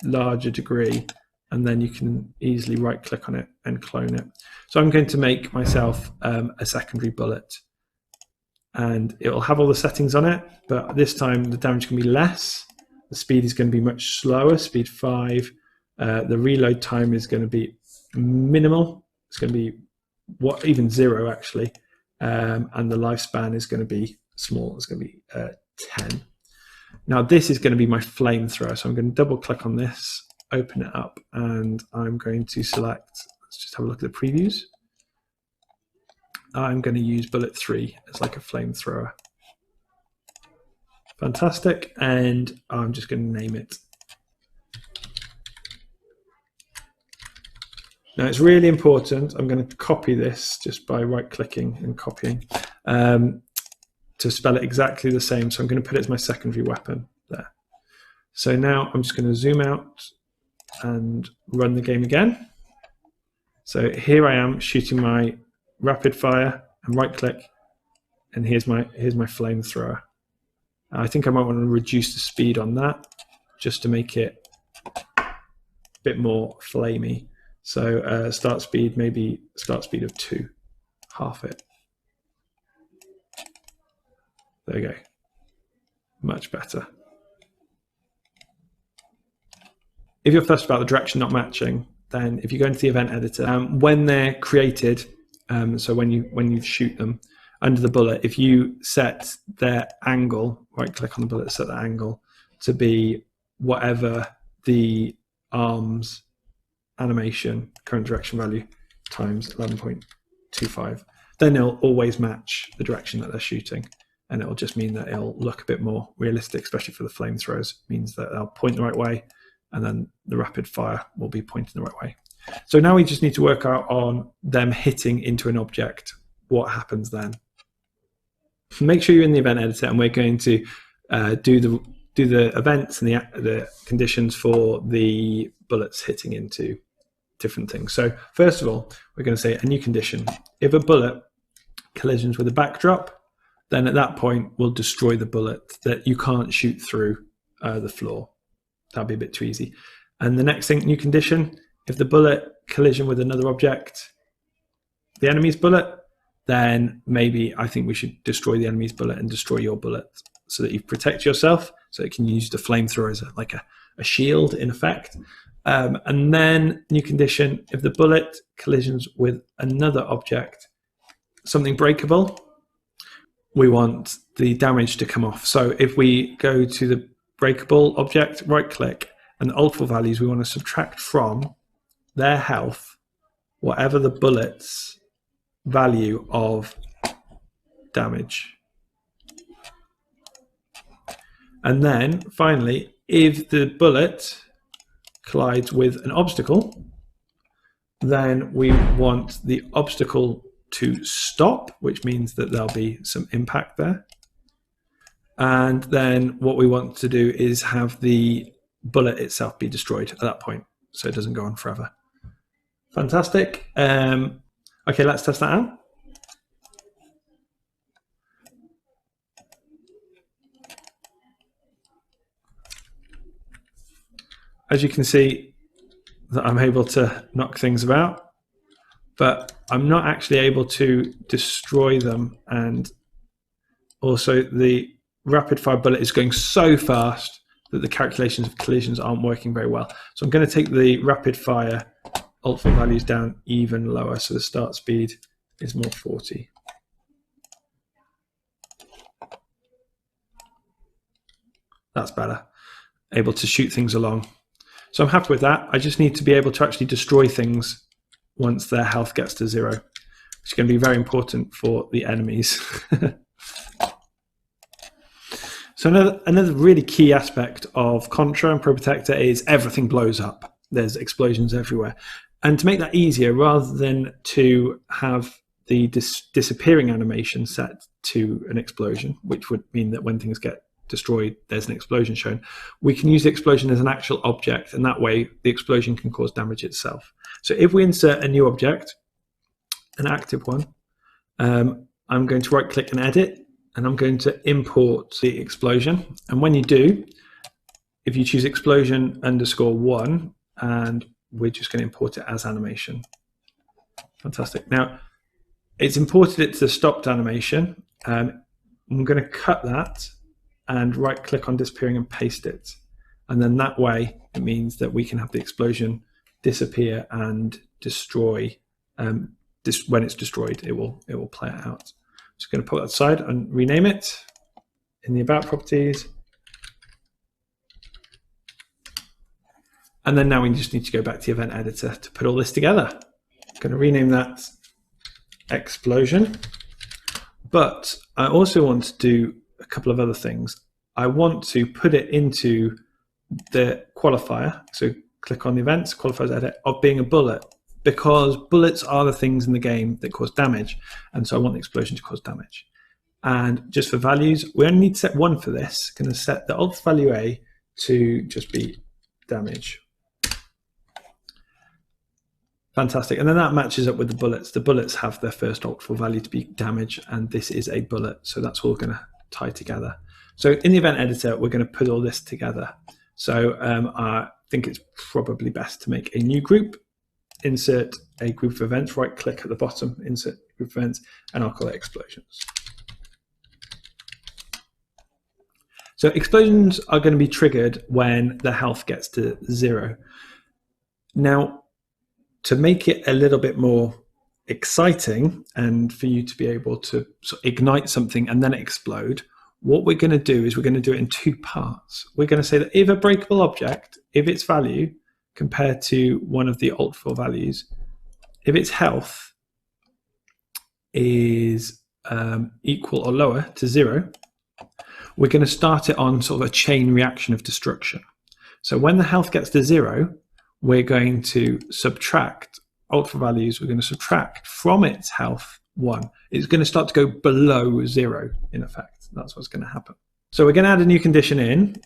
larger degree, and then you can easily right click on it and clone it. So I'm going to make myself a secondary bullet, and it will have all the settings on it, but this time the damage can be less. The speed is going to be much slower, speed 5. The reload time is going to be minimal. It's going to be even 0 actually. And the lifespan is going to be small. It's going to be 10. Now this is going to be my flamethrower. So I'm going to double click on this, open it up, and I'm going to select, let's just have a look at the previews. I'm going to use bullet 3 as like a flamethrower. Fantastic, and I'm just going to name it. Now it's really important, I'm going to copy this just by right clicking and copying to spell it exactly the same. So I'm going to put it as my secondary weapon there. So now I'm just going to zoom out and run the game again. So here I am shooting my rapid fire and right click, and here's my flamethrower. I think I might want to reduce the speed on that just to make it a bit more flamey. So start speed, maybe start speed of 2, half it. There you go, much better. If you're fussed about the direction not matching, then if you go into the event editor, when they're created, so when you shoot them, under the bullet, if you set their angle, right click on the bullet, set the angle to be whatever the arm's animation current direction value times 11.25, then it'll always match the direction that they're shooting, and it'll just mean that it'll look a bit more realistic, especially for the flamethrowers. It means that they'll point the right way, and then the rapid fire will be pointing the right way. So now we just need to work out on them hitting into an object. What happens then? Make sure you're in the event editor, and we're going to do the events and the conditions for the bullets hitting into different things. So first of all, we're going to say a new condition. If a bullet collisions with a backdrop, then at that point we'll destroy the bullet, that you can't shoot through the floor. That'd be a bit too easy. And the next thing, new condition, if the bullet collision with another object, the enemy's bullet, then maybe I think we should destroy the enemy's bullet and destroy your bullet, so that you protect yourself, so it can use the flamethrower as like a shield in effect. And then new condition, if the bullet collisions with another object, something breakable, we want the damage to come off. So if we go to the breakable object, right click, and the ultimate values, we want to subtract from their health whatever the bullet's value of damage. And then finally, if the bullet collides with an obstacle, then we want the obstacle to stop, which means that there'll be some impact there. And then what we want to do is have the bullet itself be destroyed at that point, so it doesn't go on forever. Fantastic. Okay, let's test that out. As you can see, that I'm able to knock things about, but I'm not actually able to destroy them. And also the rapid fire bullet is going so fast that the calculations of collisions aren't working very well. So I'm going to take the rapid fire ultimate values down even lower, so the start speed is more 40. That's better. Able to shoot things along. So I'm happy with that. I just need to be able to actually destroy things once their health gets to 0, which is going to be very important for the enemies. So another really key aspect of Contra and Probotector is everything blows up. there's explosions everywhere. And to make that easier, rather than to have the disappearing animation set to an explosion, which would mean that when things get destroyed, there's an explosion shown, we can use the explosion as an actual object, and that way the explosion can cause damage itself. So if we insert a new object, an active one, I'm going to right click and edit, and I'm going to import the explosion. And when you do, if you choose explosion _1, and we're just going to import it as animation. Fantastic. Now, it's imported it to the stopped animation. I'm going to cut that and right click on disappearing and paste it. And then that way, it means that we can have the explosion disappear and destroy. When it's destroyed, it will play it out. I'm just going to put that aside and rename it in the About properties. And then now we just need to go back to the event editor to put all this together. I'm going to rename that explosion. But I also want to do a couple of other things. I want to put it into the qualifier. So click on the events, qualifiers edit, of being a bullet, because bullets are the things in the game that cause damage. And so I want the explosion to cause damage. And just for values, we only need to set one for this. I'm going to set the alt value A to just be damage. Fantastic. And then that matches up with the bullets. The bullets have their first alt for value to be damage, and this is a bullet. So that's all going to tie together. So in the event editor, we're going to put all this together. So I think it's probably best to make a new group, insert a group of events, right click at the bottom, insert group of events, and I'll call it explosions. So explosions are going to be triggered when the health gets to 0. Now, to make it a little bit more exciting and for you to be able to sort of ignite something and then explode, what we're going to do is we're going to do it in 2 parts. We're going to say that if a breakable object, if its value compared to one of the alt for values, if its health is equal or lower to 0, we're going to start it on sort of a chain reaction of destruction. So when the health gets to 0, we're going to subtract alt for values. We're going to subtract from its health 1. It's going to start to go below 0 in effect. That's what's going to happen. So we're going to add a new condition in.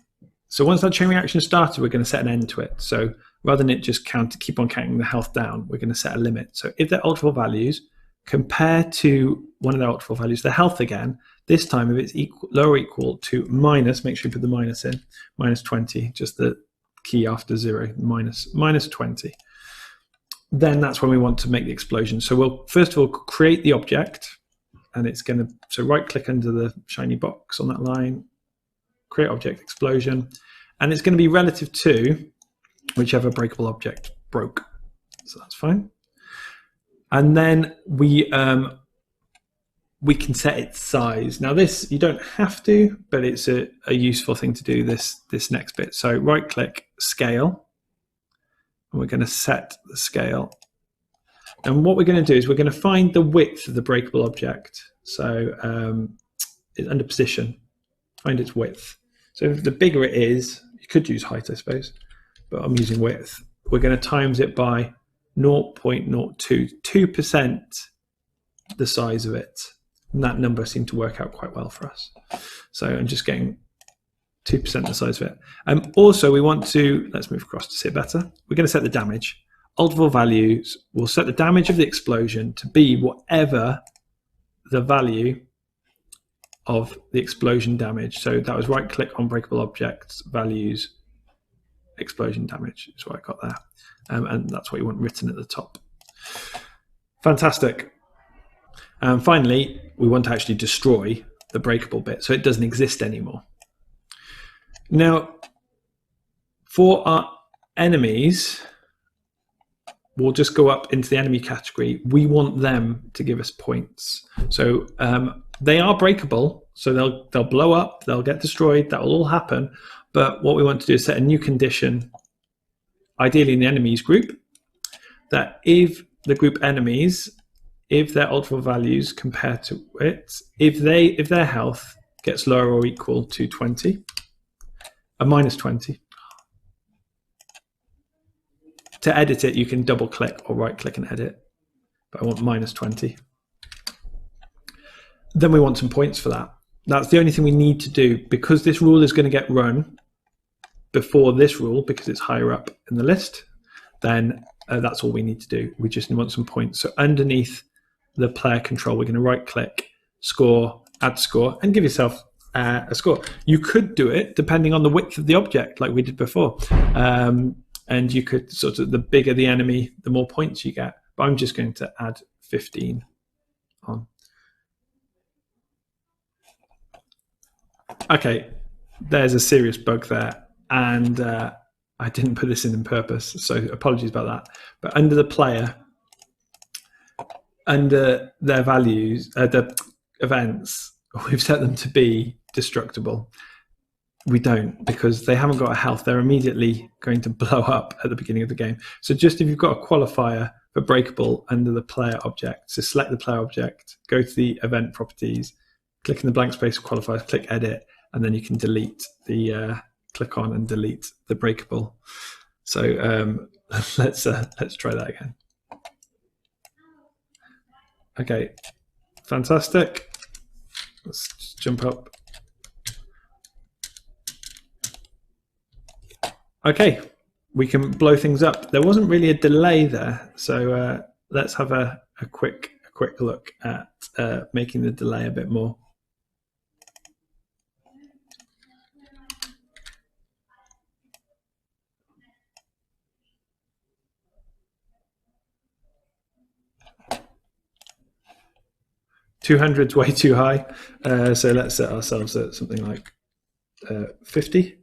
So once that chain reaction started, we're going to set an end to it. So rather than it just keep on counting the health down, we're going to set a limit. So if the alt for values compare to one of the alt for values, the health again, this time if it's lower or equal to minus, make sure you put the minus in, minus 20, just the key after 0, minus 20. Then that's when we want to make the explosion. So we'll first of all create the object, and it's going to, so right click under the shiny box on that line, create object explosion, and it's going to be relative to whichever breakable object broke. So that's fine. And then we can set its size. Now this, you don't have to, but it's a useful thing to do, this next bit. So right click, scale, and we're going to set the scale. And what we're going to do is we're going to find the width of the breakable object. So it's under position, find its width. So the bigger it is, you could use height, I suppose, but I'm using width. We're going to times it by 0.02, 2% the size of it. And that number seemed to work out quite well for us. So I'm just getting 2% the size of it. Also, we want to, let's move across to see it better. We're going to set the damage. Alt values will set the damage of the explosion to be whatever the value of the explosion damage. So that was right click on breakable objects, values, explosion damage is what I got there. And that's what you want written at the top. Fantastic. And finally, we want to actually destroy the breakable bit so it doesn't exist anymore. Now, for our enemies, we'll just go up into the enemy category. We want them to give us points. So they are breakable, so they'll blow up, they'll get destroyed, that will all happen. But what we want to do is set a new condition, ideally in the enemies group, that if the group enemies, if their ultimate values compare to it, if their health gets lower or equal to 20, a minus 20, To edit it, you can double click or right click and edit, but I want -20. Then we want some points for that. That's the only thing we need to do, because this rule is going to get run before this rule because it's higher up in the list. Then that's all we need to do. We just want some points. So underneath the player control, we're going to right click, score, add score, and give yourself a score. You could do it depending on the width of the object, like we did before. And you could sort of, the bigger the enemy, the more points you get. But I'm just going to add 15 on. Okay, there's a serious bug there. And I didn't put this in on purpose, so apologies about that. But under the player, under their values, the events, we've set them to be destructible. We don't, because they haven't got a health. They're immediately going to blow up at the beginning of the game. So just if you've got a qualifier for breakable under the player object, so select the player object, go to the event properties, click in the blank space of qualifiers, click edit, and then you can delete the click on and delete the breakable. So let's try that again. Okay, fantastic. Let's just jump up. Okay, we can blow things up. There wasn't really a delay there, so let's have a quick look at making the delay a bit more. $200's way too high, so let's set ourselves at something like 50.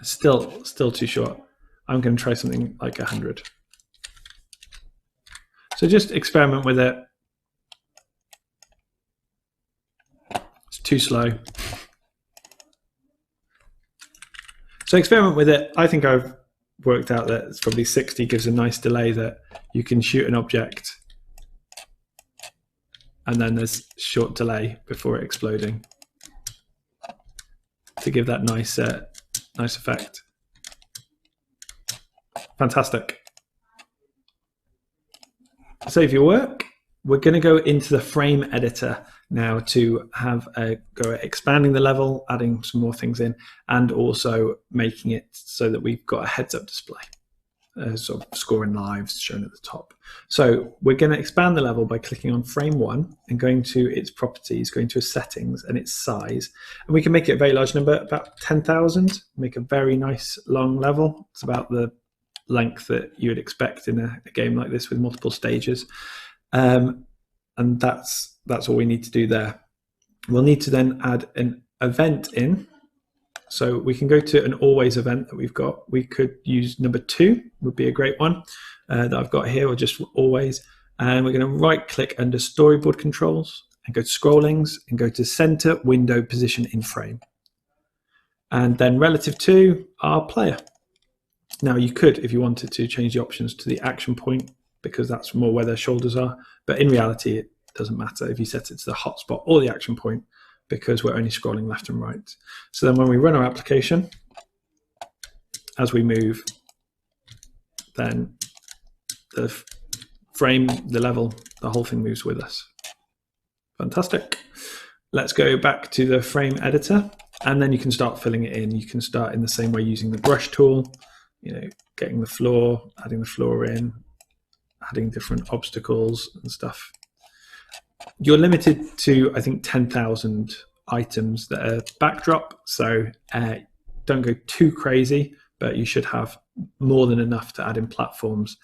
Still too short. I'm going to try something like 100. So just experiment with it. It's too slow. So experiment with it. I think I've worked out that it's probably 60 gives a nice delay that you can shoot an object and then there's short delay before it exploding to give that nice nice effect. Fantastic. Save your work. We're going to go into the frame editor now to have a go at expanding the level, adding some more things in, and also making it so that we've got a heads-up display, sort of scoring lives shown at the top. So we're going to expand the level by clicking on frame 1 and going to its properties, going to its settings and its size. And we can make it a very large number, about 10,000, make a very nice long level. It's about the length that you would expect in a game like this with multiple stages. And that's all we need to do there. We'll need to then add an event in. So we can go to an always event that we've got. We could use number 2, would be a great one that I've got here, or just always. And we're going to right click under storyboard controls and go to scrollings and go to center window position in frame. And then relative to our player. Now you could, if you wanted to, change the options to the action point because that's more where their shoulders are. But in reality, it doesn't matter if you set it to the hotspot or the action point because we're only scrolling left and right. So then when we run our application, as we move, then the frame, the level, the whole thing moves with us. Fantastic. Let's go back to the frame editor and then you can start filling it in. You can start in the same way using the brush tool, you know, getting the floor, adding the floor in, adding different obstacles and stuff. You're limited to, I think, 10,000 items that are backdrop, so don't go too crazy, but you should have more than enough to add in platforms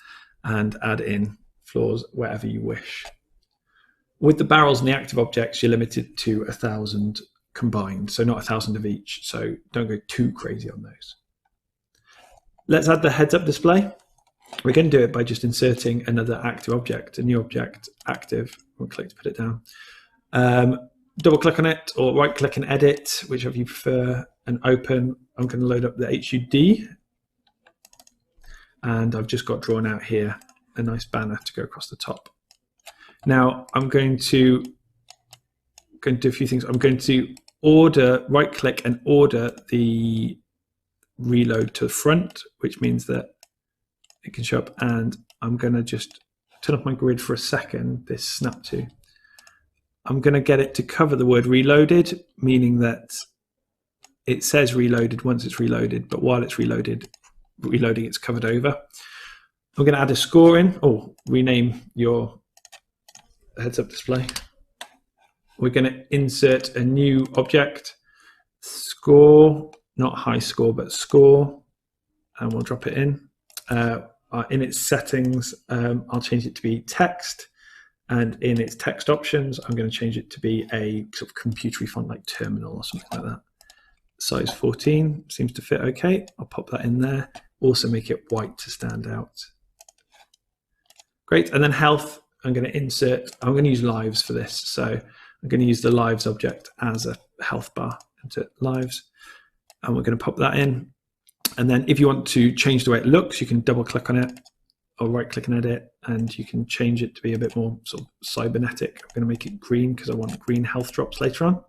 and add in floors wherever you wish. With the barrels and the active objects, you're limited to 1,000 combined, so not 1,000 of each, so don't go too crazy on those. Let's add the heads-up display. We're going to do it by just inserting another active object, a new object, active. We'll click to put it down. Double click on it or right click and edit, whichever you prefer, and open. I'm going to load up the HUD. And I've just got drawn out here a nice banner to go across the top. Now I'm going to do a few things. I'm going to order, right click and order the reload to the front, which means that it can show up. And I'm going to just turn off my grid for a second, this snap to. I'm going to get it to cover the word reloaded, meaning that it says reloaded once it's reloaded, but while it's reloading, it's covered over. I'm going to add a score in, or rename your heads-up display. We're going to insert a new object, score, not high score, but score, and we'll drop it in. In its settings, I'll change it to be text, and in its text options, I'm going to change it to be a sort of computery font like Terminal or something like that. Size 14 seems to fit okay. I'll pop that in there. Also make it white to stand out. Great, and then health, I'm going to insert, I'm going to use lives for this. So I'm going to use the lives object as a health bar into lives. And we're going to pop that in. And then if you want to change the way it looks, you can double click on it or right click and edit, and you can change it to be a bit more sort of cybernetic. I'm going to make it green because I want green health drops later on.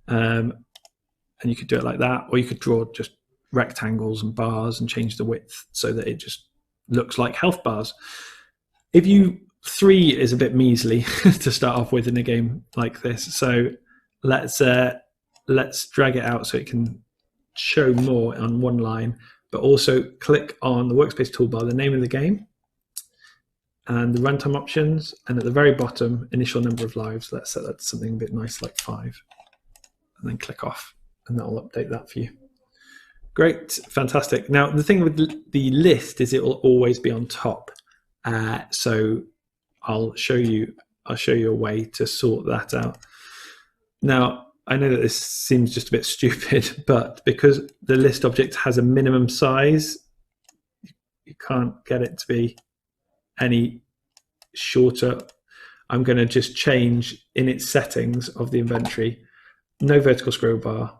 And you could do it like that, or you could draw just rectangles and bars and change the width so that it just looks like health bars. If you 3 is a bit measly to start off with in a game like this, so let's drag it out so it can show more on one line, but also click on the workspace toolbar, the name of the game, and the runtime options, and at the very bottom, initial number of lives. Let's set that to something a bit nice like 5, and then click off, and that will update that for you. Great, fantastic. Now the thing with the list is it will always be on top. So I'll show you a way to sort that out. Now, I know that this seems just a bit stupid, but because the list object has a minimum size, you can't get it to be any shorter. I'm going to just change in its settings of the inventory, no vertical scroll bar,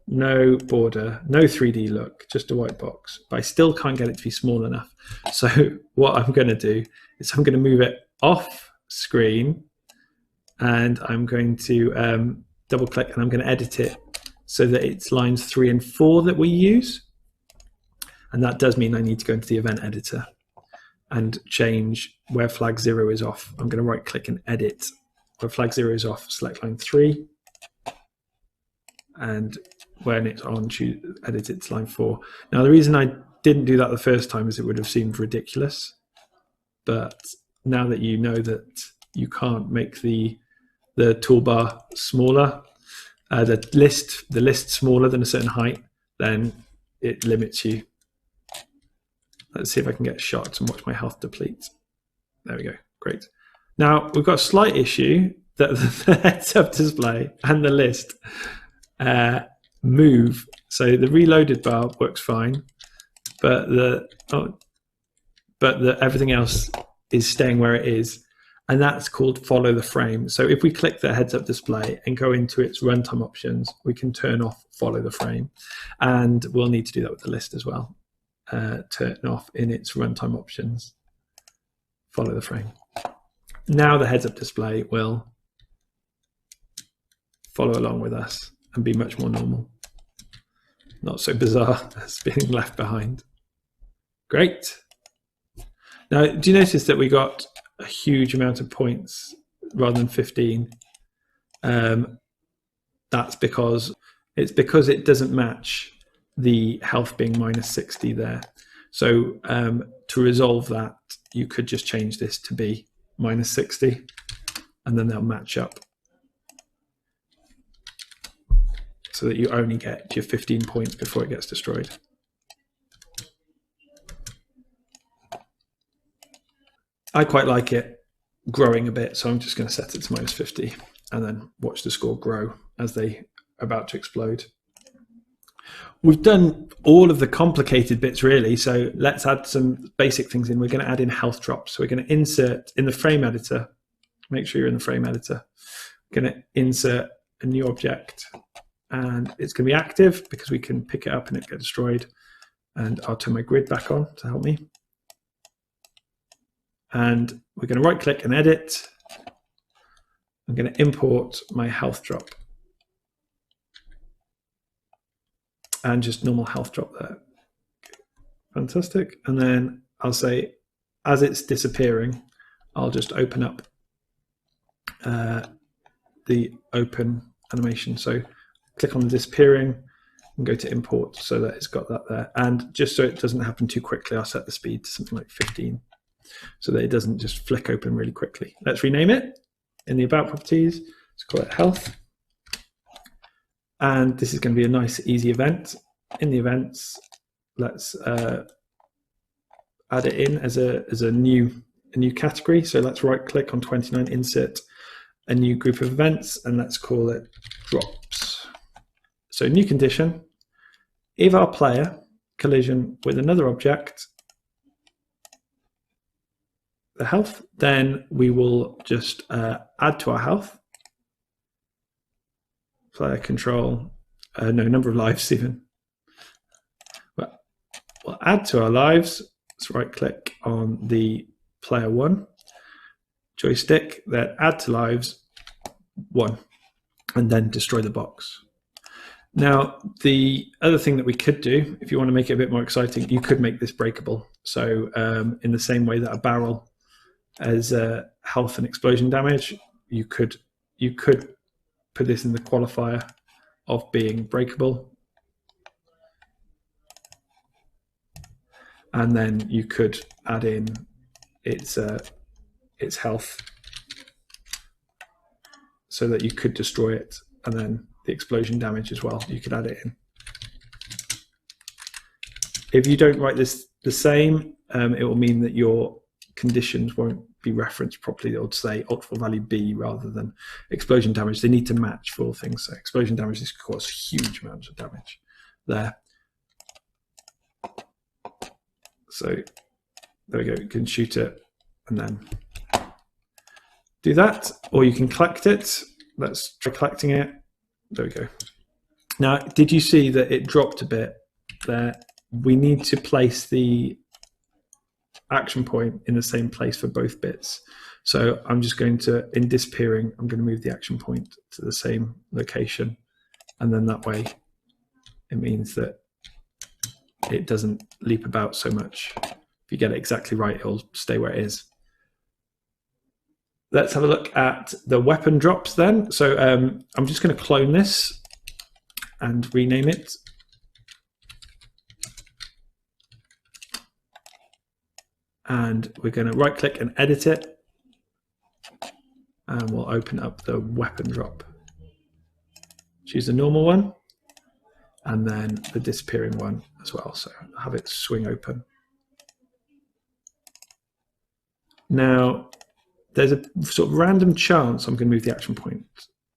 no border, no 3D look, just a white box. But I still can't get it to be small enough. So what I'm going to do is I'm going to move it off screen, and I'm going to double click, and I'm going to edit it so that it's lines 3 and 4 that we use. And that does mean I need to go into the event editor and change where flag 0 is off. I'm going to right click and edit where flag 0 is off, select line 3. And when it's on, edit it to line 4. Now, the reason I didn't do that the first time is it would have seemed ridiculous. But now that you know that you can't make the toolbar smaller, the list smaller than a certain height, then it limits you. Let's see if I can get shots and watch my health deplete. There we go, great. Now we've got a slight issue that the heads-up display and the list move. So the reloaded bar works fine, but everything else is staying where it is. And that's called follow the frame. So if we click the heads-up display and go into its runtime options, we can turn off follow the frame. And we'll need to do that with the list as well. Turn off in its runtime options, follow the frame. Now the heads-up display will follow along with us and be much more normal. Not so bizarre as being left behind. Great. Now, do you notice that we got a huge amount of points rather than 15? That's because it doesn't match the health being minus 60 there. So to resolve that, you could just change this to be minus 60, and then they'll match up so that you only get your 15 points before it gets destroyed. I quite like it growing a bit, so I'm just going to set it to minus 50 and then watch the score grow as they are about to explode. We've done all of the complicated bits really, so let's add some basic things in. We're going to add in health drops. So we're going to insert in the frame editor. Make sure you're in the frame editor. We're going to insert a new object, and it's going to be active because we can pick it up and it gets destroyed. And I'll turn my grid back on to help me. And we're going to right click and edit. I'm going to import my health drop. and just normal health drop there. Fantastic. And then I'll say, as it's disappearing, I'll just open up the open animation. So click on the disappearing and go to import so that it's got that there. And just so it doesn't happen too quickly, I'll set the speed to something like 15 so that it doesn't just flick open really quickly. Let's rename it in the about properties. Let's call it health. And this is going to be a nice, easy event. In the events, let's add it in as a new category. So let's right click on 29, insert a new group of events, and let's call it drops. So new condition, if our player collision with another object, the health, then we will just add to our health, player control, no, number of lives even. Well, we'll add to our lives. Let's right click on the player 1 joystick, then add to lives 1, and then destroy the box. Now, the other thing that we could do, if you want to make it a bit more exciting, you could make this breakable. So in the same way that a barrel has health and explosion damage, you could put this in the qualifier of being breakable. And then you could add in its health so that you could destroy it, and then the explosion damage as well, you could add it in. If you don't write this the same, it will mean that your conditions won't be referenced properly. It will say ultimate value B rather than explosion damage. They need to match for all things. So explosion damage is cause huge amounts of damage there. So there we go, you can shoot it and then do that, or you can collect it. Let's try collecting it. There we go. Now, did you see that it dropped a bit there? We need to place the action point in the same place for both bits. So I'm just going to, in disappearing, I'm going to move the action point to the same location. And then that way it means that it doesn't leap about so much. If you get it exactly right, it'll stay where it is. Let's have a look at the weapon drops then. So I'm just going to clone this and rename it. And we're going to right click and edit it. And we'll open up the weapon drop. Choose the normal one and then the disappearing one as well. So have it swing open. Now, there's a sort of random chance, I'm going to move the action point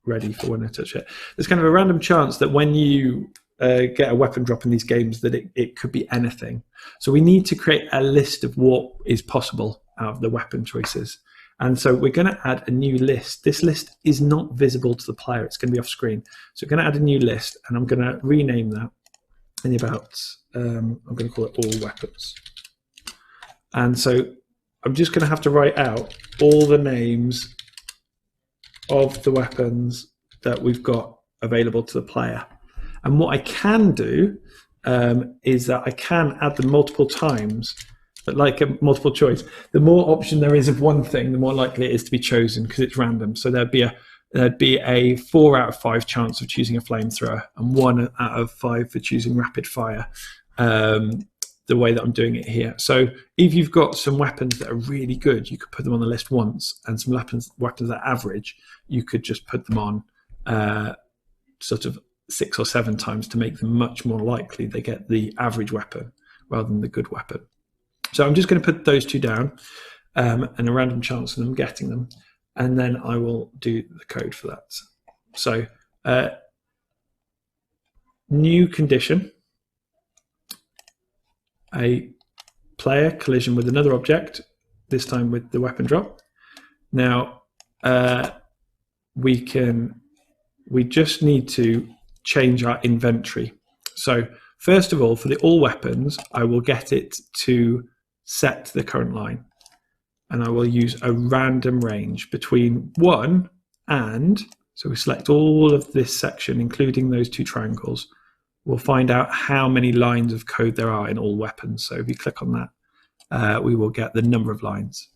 ready for when I touch it. There's kind of a random chance that when you get a weapon drop in these games that it could be anything. So we need to create a list of what is possible out of the weapon choices. And so we're going to add a new list. This list is not visible to the player. It's going to be off screen. So we're going to add a new list, and I'm going to rename that in the about. I'm going to call it all weapons. And so I'm just going to have to write out all the names of the weapons that we've got available to the player. And what I can do is that I can add them multiple times, but like a multiple choice. The more option there is of one thing, the more likely it is to be chosen because it's random. So there'd be a 4 out of 5 chance of choosing a flamethrower and 1 out of 5 for choosing rapid fire. The way that I'm doing it here. So if you've got some weapons that are really good, you could put them on the list once, and some weapons that are average, you could just put them on sort of 6 or 7 times to make them much more likely they get the average weapon rather than the good weapon. So I'm just going to put those 2 down and a random chance of them getting them, and then I will do the code for that. So new condition, a player collision with another object, this time with the weapon drop. Now we just need to change our inventory. So first of all, for the all weapons, I will get it to set the current line, and I will use a random range between 1 and, so we select all of this section, including those 2 triangles, we'll find out how many lines of code there are in all weapons. So if you click on that, we will get the number of lines.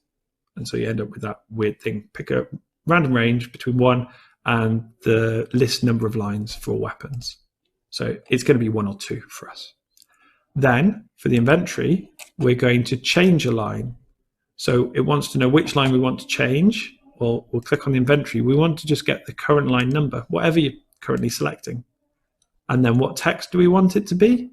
And so you end up with that weird thing. Pick a random range between 1 and the list number of lines for all weapons. So it's going to be 1 or 2 for us. Then for the inventory, we're going to change a line. So it wants to know which line we want to change. Well, we'll click on the inventory. We want to just get the current line number, whatever you're currently selecting. And then what text do we want it to be?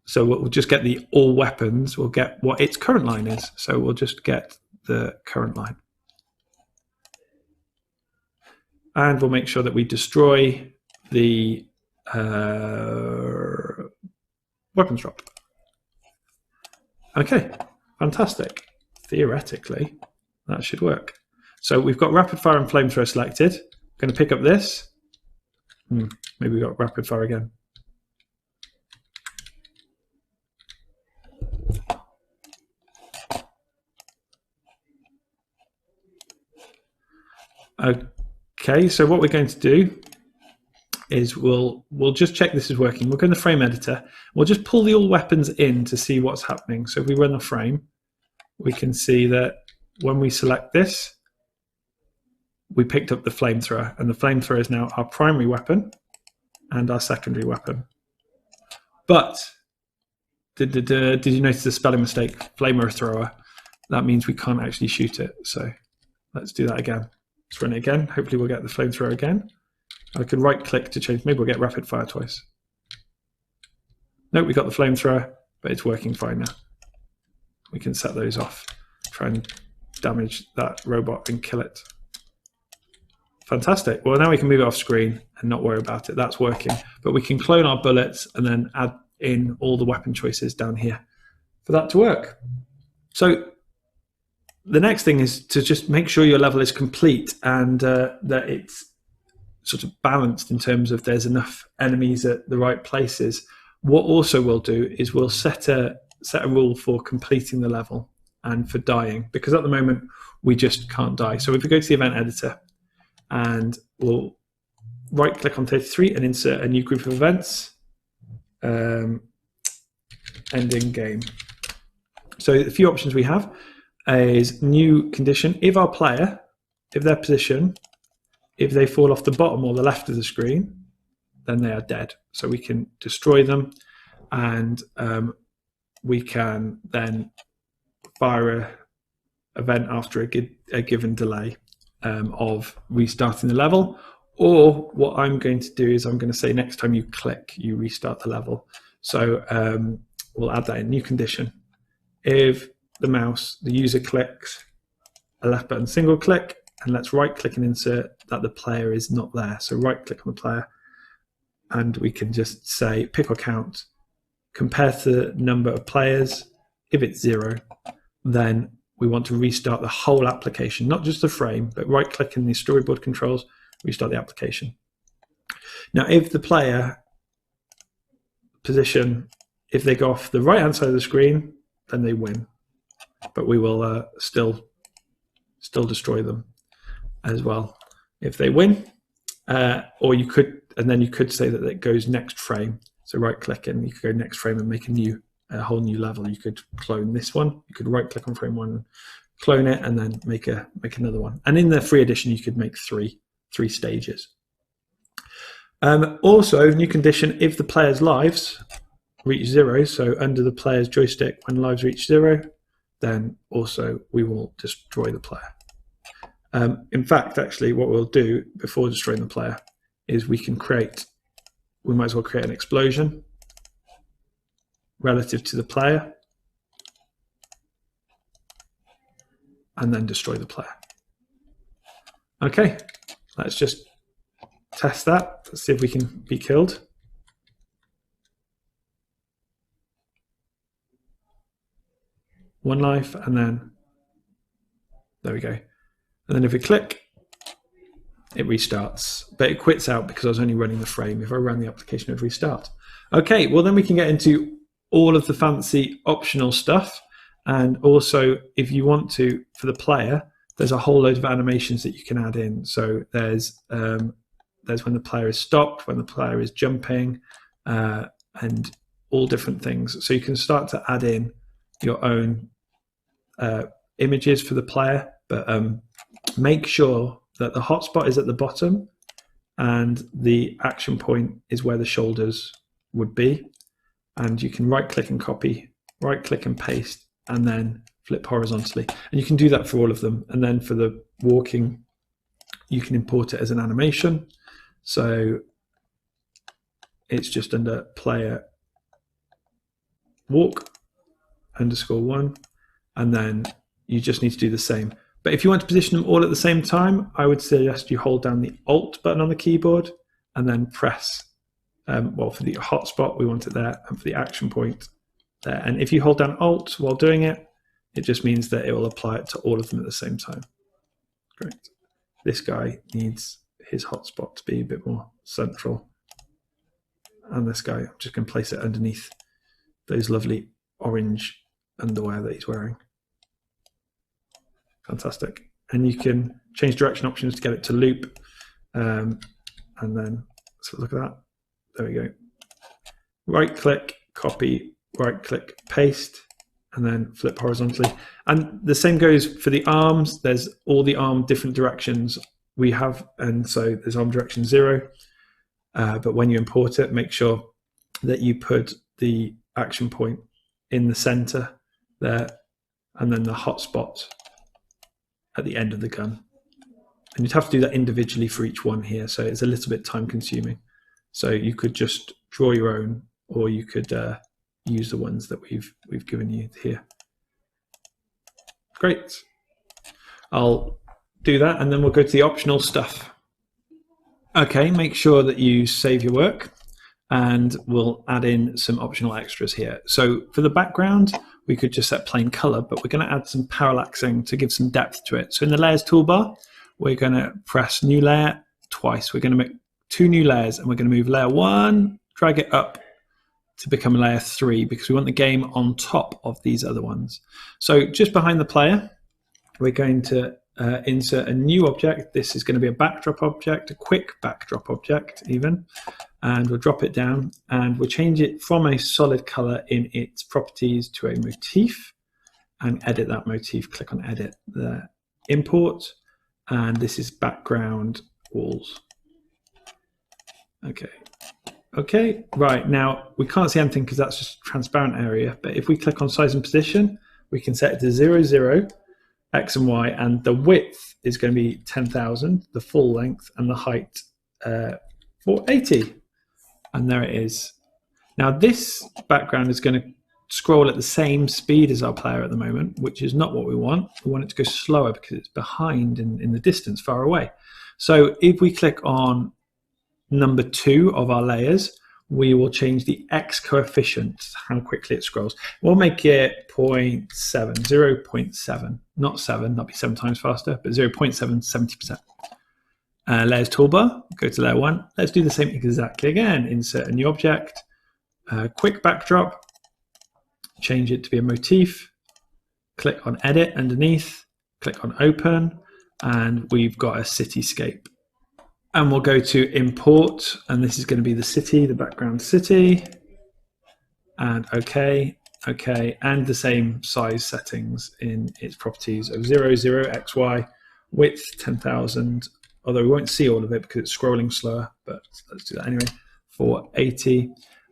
So we'll just get the all weapons. We'll get what its current line is. So we'll just get the current line. And we'll make sure that we destroy the weapons drop. Okay, fantastic. Theoretically, that should work. So we've got rapid fire and flamethrower selected. I'm going to pick up this. Maybe we've got rapid fire again. Okay, so what we're going to do is we'll just check this is working. We'll go in the frame editor. We'll just pull the all weapons in to see what's happening. So if we run the frame, we can see that when we select this, we picked up the flamethrower, and the flamethrower is now our primary weapon and our secondary weapon. But did you notice the spelling mistake? Flamethrower. That means we can't actually shoot it. So let's do that again. Let's run it again. Hopefully we'll get the flamethrower again. I could right click to change. Maybe we'll get rapid fire twice. Nope, we got the flamethrower, but it's working fine now. We can set those off. Try and damage that robot and kill it. Fantastic. Well, now we can move it off screen and not worry about it. That's working. But we can clone our bullets and then add in all the weapon choices down here for that to work. So the next thing is to just make sure your level is complete and that it's sort of balanced in terms of there's enough enemies at the right places. What also we'll do is we'll set a rule for completing the level and for dying, because at the moment we just can't die. So if we go to the event editor and we'll right click on 33 and insert a new group of events, ending game. So a few options we have is new condition. If our player, if their position, if they fall off the bottom or the left of the screen, then they are dead. So we can destroy them, and we can then fire an event after a given delay of restarting the level. Or what I'm going to do is I'm going to say next time you click, you restart the level. So we'll add that in, new condition. If the user clicks a left button single click, and let's right click and insert that the player is not there. So right click on the player, and we can just say pick or count, compare to the number of players. If it's 0, then we want to restart the whole application, not just the frame, but right click in the storyboard controls, restart the application. Now, if the player position, if they go off the right hand side of the screen, then they win, but we will still destroy them as well if they win. Or you could, and then you could say that it goes next frame. So right click and you could go next frame and make a whole new level. You could clone this one. You could right click on frame 1, clone it, and then make another one. And in the free edition, you could make three stages. Also, new condition: if the player's lives reach 0, so under the player's joystick, when lives reach 0, then also we will destroy the player. In fact, actually, what we'll do before destroying the player is we might as well create an explosion relative to the player and then destroy the player. Okay, let's just test that. Let's see if we can be killed. One life, and then there we go. And then if we click, it restarts, but it quits out because I was only running the frame. If I ran the application, it would restart. Okay, well then we can get into all of the fancy optional stuff. And also, if you want to, for the player, there's a whole load of animations that you can add in. So there's when the player is stopped, when the player is jumping, and and all different things. So you can start to add in your own images for the player, but make sure that the hotspot is at the bottom and the action point is where the shoulders would be. And you can right click and copy, right click and paste, and then flip horizontally. And you can do that for all of them. And then for the walking, you can import it as an animation. So it's just under player walk _1, and then you just need to do the same. But if you want to position them all at the same time, I would suggest you hold down the Alt button on the keyboard and then press, well, for the hotspot, we want it there, and for the action point there. And if you hold down Alt while doing it, it just means that it will apply it to all of them at the same time. Great. This guy needs his hotspot to be a bit more central. And this guy, I'm just going to place it underneath those lovely orange underwear that he's wearing. Fantastic. And you can change direction options to get it to loop. And then, so look at that. There we go. Right click, copy, right click, paste, and then flip horizontally. And the same goes for the arms. There's all the arm different directions we have. And so there's arm direction 0. But when you import it, make sure that you put the action point in the center there, and then the hotspot at the end of the gun. And you'd have to do that individually for each one here, so it's a little bit time consuming. So you could just draw your own, or you could use the ones that we've given you here. Great. I'll do that, and then we'll go to the optional stuff. Okay, make sure that you save your work, and we'll add in some optional extras here. So for the background, we could just set plain color, but we're going to add some parallaxing to give some depth to it. So in the layers toolbar, we're going to press new layer twice. We're going to make 2 new layers, and we're going to move layer 1, drag it up to become layer 3, because we want the game on top of these other ones. So just behind the player, we're going to insert a new object. This is going to be a backdrop object, a quick backdrop object even, and we'll drop it down, and we'll change it from a solid color in its properties to a motif, and edit that motif. Click on edit there, import, and this is background walls. Okay, right, now we can't see anything because that's just a transparent area, but if we click on size and position, we can set it to 0, 0, X and Y, and the width is going to be 10,000, the full length, and the height 480. And there it is. Now this background is going to scroll at the same speed as our player at the moment, which is not what we want. We want it to go slower because it's behind in the distance, far away. So if we click on number 2 of our layers, we will change the X coefficient, how quickly it scrolls. We'll make it 0.7, 0.7, not 7, that'll be 7 times faster, but 0.7, 70%. Layers toolbar, go to layer 1. Let's do the same exactly again. Insert a new object, quick backdrop, change it to be a motif, click on edit underneath, click on open, and we've got a cityscape. And we'll go to import, and this is going to be the city, the background city, and okay, and the same size settings in its properties of 0, 0, XY, width 10,000, although we won't see all of it because it's scrolling slower, but let's do that anyway, 480,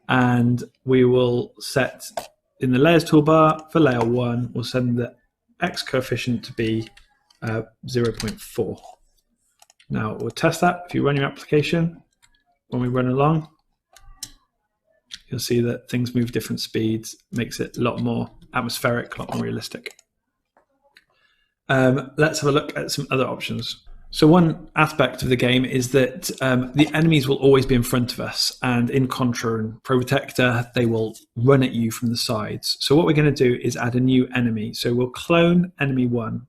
and we will set in the layers toolbar for layer 1, we'll send the X coefficient to be 0.4. Now we'll test that. If you run your application, when we run along, you'll see that things move different speeds, makes it a lot more atmospheric, a lot more realistic. Let's have a look at some other options. So one aspect of the game is that the enemies will always be in front of us, and in Contra and Probotector, they will run at you from the sides. So what we're going to do is add a new enemy. So we'll clone enemy 1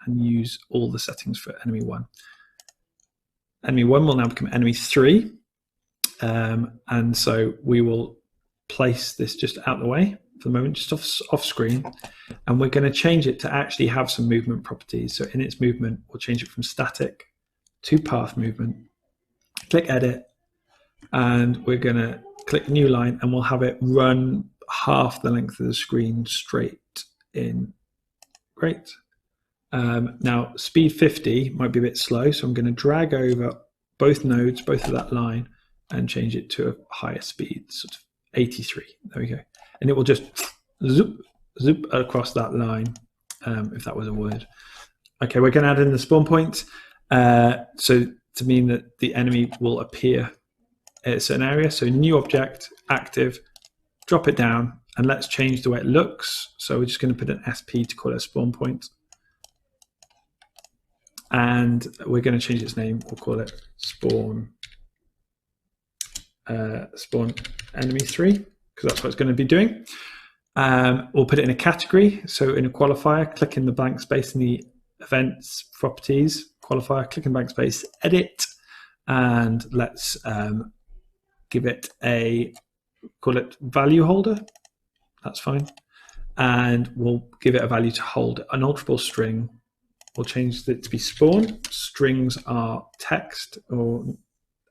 and use all the settings for enemy 1. Enemy 1 will now become enemy 3. And so we will place this just out the way for the moment, just off screen. And we're going to change it to actually have some movement properties. So in its movement, we'll change it from static to path movement. Click edit. And we're going to click new line, and we'll have it run half the length of the screen straight in. Great. Now speed 50 might be a bit slow, so I'm going to drag over both nodes, both of that line, and change it to a higher speed, sort of 83. There we go. And it will just zoop across that line, if that was a word. Okay, we're going to add in the spawn point, so to mean that the enemy will appear at a certain area. So new object, active, drop it down, and let's change the way it looks. So we're just going to put an SP to call it a spawn point. And we're going to change its name. We'll call it spawn enemy 3, because that's what it's going to be doing. We'll put it in a category. So in a qualifier, click in the blank space in the events properties qualifier, click in blank space, edit, and let's give it call it value holder. That's fine. And we'll give it a value to hold, an alterable string. We'll change it to be spawn. Strings are text or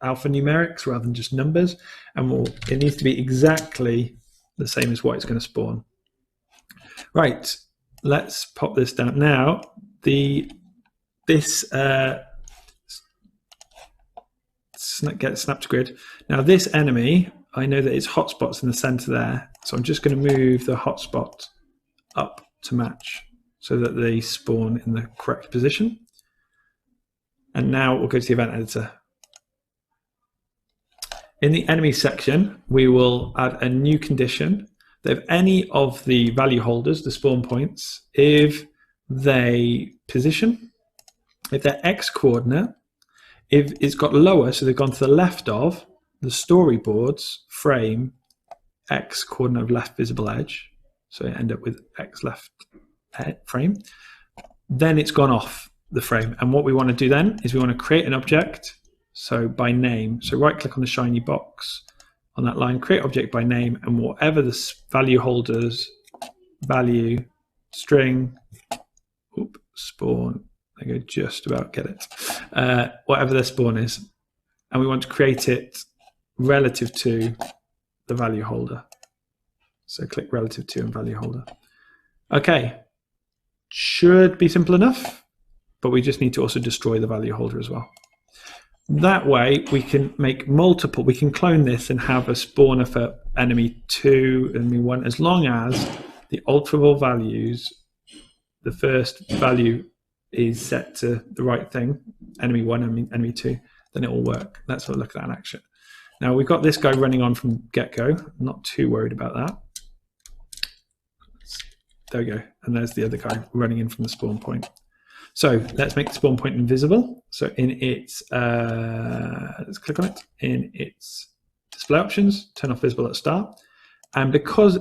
alphanumerics rather than just numbers. And it needs to be exactly the same as what it's going to spawn. Right, let's pop this down. Now, this get snap to grid. Now this enemy, I know that its hotspot's in the center there, so I'm just going to move the hotspot up to match so that they spawn in the correct position. And now we'll go to the event editor. In the enemy section, we will add a new condition that if any of the value holders, the spawn points, if they position, if their X coordinate, if it's got lower, so they've gone to the left of the storyboard's frame, X coordinate of left visible edge, so you end up with X left frame, then it's gone off the frame. And what we want to do then is we want to create an object, so by name. So right click on the shiny box on that line, create object by name, and whatever the value holders, value, string, spawn, I go just about get it, whatever their spawn is, and we want to create it relative to the value holder. So click relative to and value holder. Okay, should be simple enough, but we just need to also destroy the value holder as well. That way we can make multiple, we can clone this and have a spawner for enemy 2, enemy 1, as long as the alterable values, the first value is set to the right thing, enemy 1, enemy 2, then it will work. Let's have a look at that in action. Now we've got this guy running on from get-go. I'm not too worried about that. There we go. And there's the other guy running in from the spawn point. So let's make the spawn point invisible. So in its, let's click on it, in its display options, turn off visible at start. And because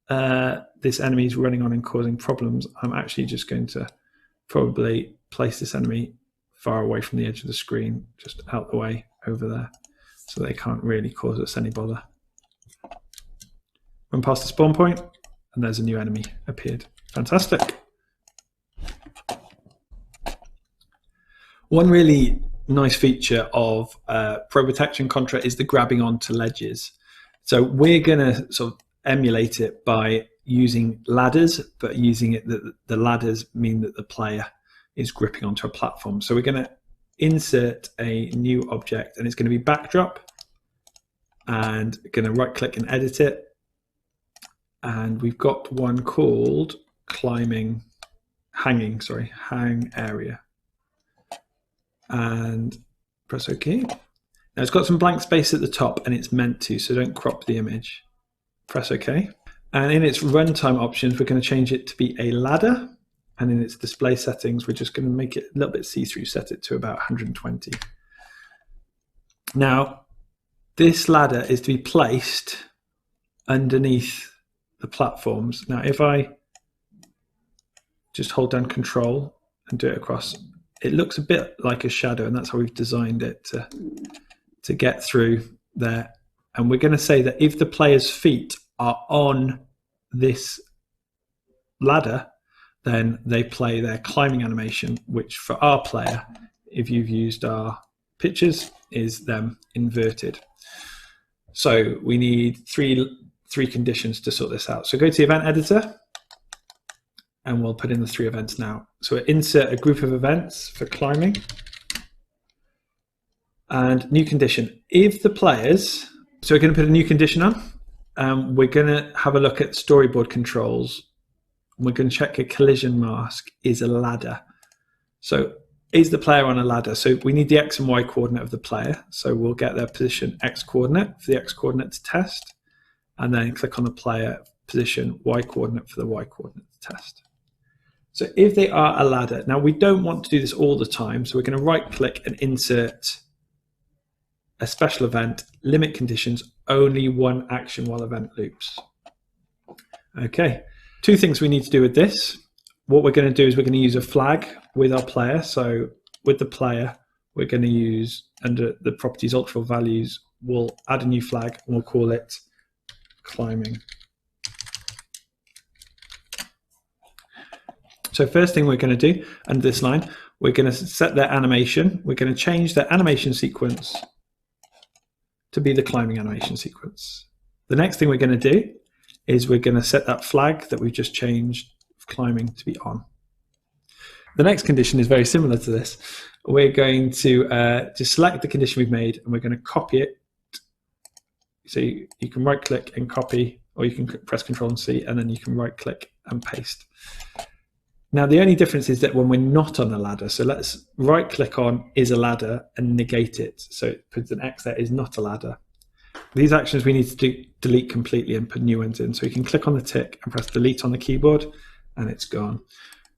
this enemy is running on and causing problems, I'm actually just going to probably place this enemy far away from the edge of the screen, just out the way over there, so they can't really cause us any bother. Run past the spawn point, and there's a new enemy appeared. Fantastic. One really nice feature of Probotector and Contra is the grabbing onto ledges. So we're going to sort of emulate it by using ladders, but using it that the ladders mean that the player is gripping onto a platform. So we're going to insert a new object, and it's going to be backdrop, and going to right click and edit it. And we've got one called hang area, and press OK. Now it's got some blank space at the top, and it's meant to, so don't crop the image. Press OK. And in its runtime options, we're going to change it to be a ladder. And in its display settings, we're just going to make it a little bit see-through, set it to about 120. Now, this ladder is to be placed underneath the platforms. Now, if I just hold down Control and do it across, it looks a bit like a shadow, and that's how we've designed it to get through there. And we're going to say that if the player's feet are on this ladder, then they play their climbing animation, which for our player, if you've used our pictures, is them inverted. So we need three conditions to sort this out. So go to the event editor, and we'll put in the 3 events now. So we'll insert a group of events for climbing, and new condition. If the players, so we're going to put a new condition on. We're going to have a look at storyboard controls. We're going to check a collision mask is a ladder. So is the player on a ladder? So we need the X and Y coordinate of the player. So we'll get their position X coordinate for the X coordinate to test, and then click on the player position Y coordinate for the Y coordinate to test. So if they are a ladder, now we don't want to do this all the time. So we're going to right click and insert a special event, limit conditions, only one action while event loops. Okay, 2 things we need to do with this. What we're going to do is we're going to use a flag with our player. So with the player, we're going to use, under the properties ultra values, we'll add a new flag and we'll call it climbing. So first thing we're going to do under this line, we're going to set their animation. We're going to change their animation sequence to be the climbing animation sequence. The next thing we're going to do is we're going to set that flag that we've just changed climbing to be on. The next condition is very similar to this. We're going to just select the condition we've made, and we're going to copy it. So you can right click and copy, or you can press Control and C, and then you can right click and paste. Now the only difference is that when we're not on a ladder, so let's right click on is a ladder and negate it. So it puts an X there, is not a ladder. These actions we need to delete completely and put new ones in. So you can click on the tick and press delete on the keyboard, and it's gone.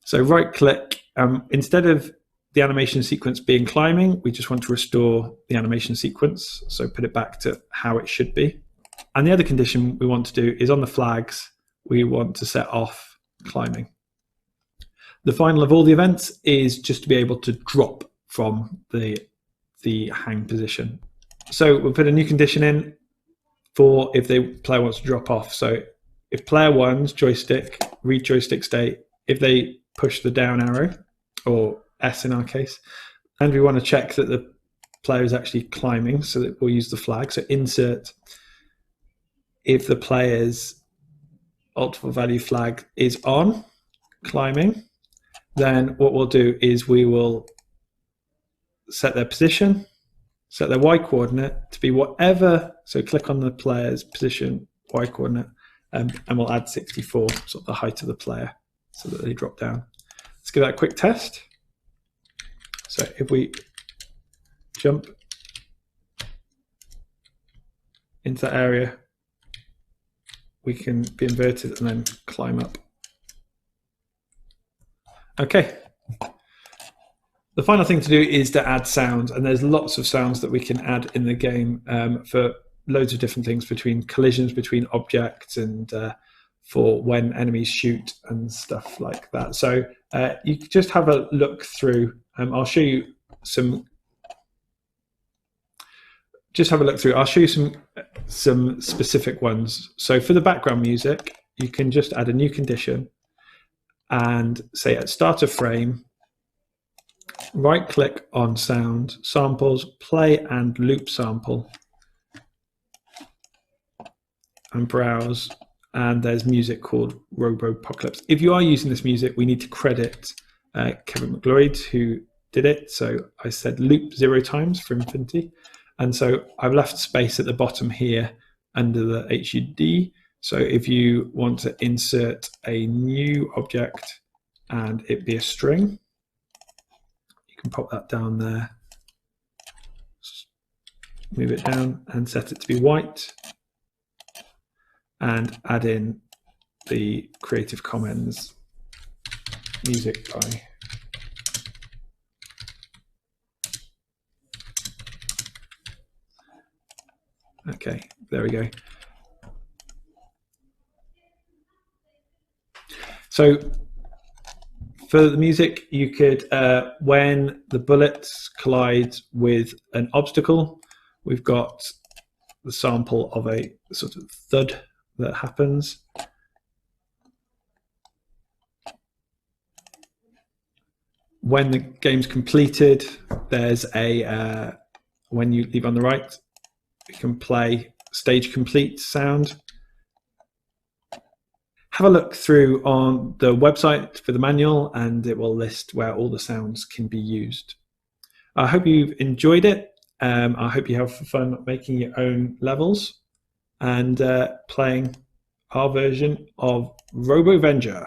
So right click, instead of the animation sequence being climbing, we just want to restore the animation sequence. So put it back to how it should be. And the other condition we want to do is on the flags, we want to set off climbing. The final of all the events is just to be able to drop from the hang position. So we'll put a new condition in for if the player wants to drop off. So if player 1's joystick, read joystick state, if they push the down arrow, or S in our case, and we want to check that the player is actually climbing, so that we'll use the flag. So insert, if the player's ultimate value flag is on, climbing, then what we'll do is we will set their position, set their Y coordinate to be whatever, so click on the player's position Y coordinate, and we'll add 64, sort of the height of the player, so that they drop down. Let's give that a quick test. So if we jump into that area, we can be inverted and then climb up. Okay. The final thing to do is to add sounds, and there's lots of sounds that we can add in the game for loads of different things, between collisions between objects and for when enemies shoot and stuff like that. So you can just have a look through. I'll show you some. Just have a look through. I'll show you some specific ones. So for the background music, you can just add a new condition and say at start of frame, right click on sound, samples, play and loop sample, and browse. And there's music called Robopocalypse. If you are using this music, we need to credit Kevin McLeod, who did it. So I said loop 0 times for infinity. And so I've left space at the bottom here under the HUD. So if you want to insert a new object and it be a string, you can pop that down there, move it down and set it to be white, and add in the Creative Commons music by okay, there we go. So for the music, you could, when the bullets collide with an obstacle, we've got the sample of a sort of thud that happens. When the game's completed, there's a, when you leave on the right, you can play stage complete sound. Have a look through on the website for the manual, and it will list where all the sounds can be used. I hope you've enjoyed it. I hope you have fun making your own levels and playing our version of Robovenger.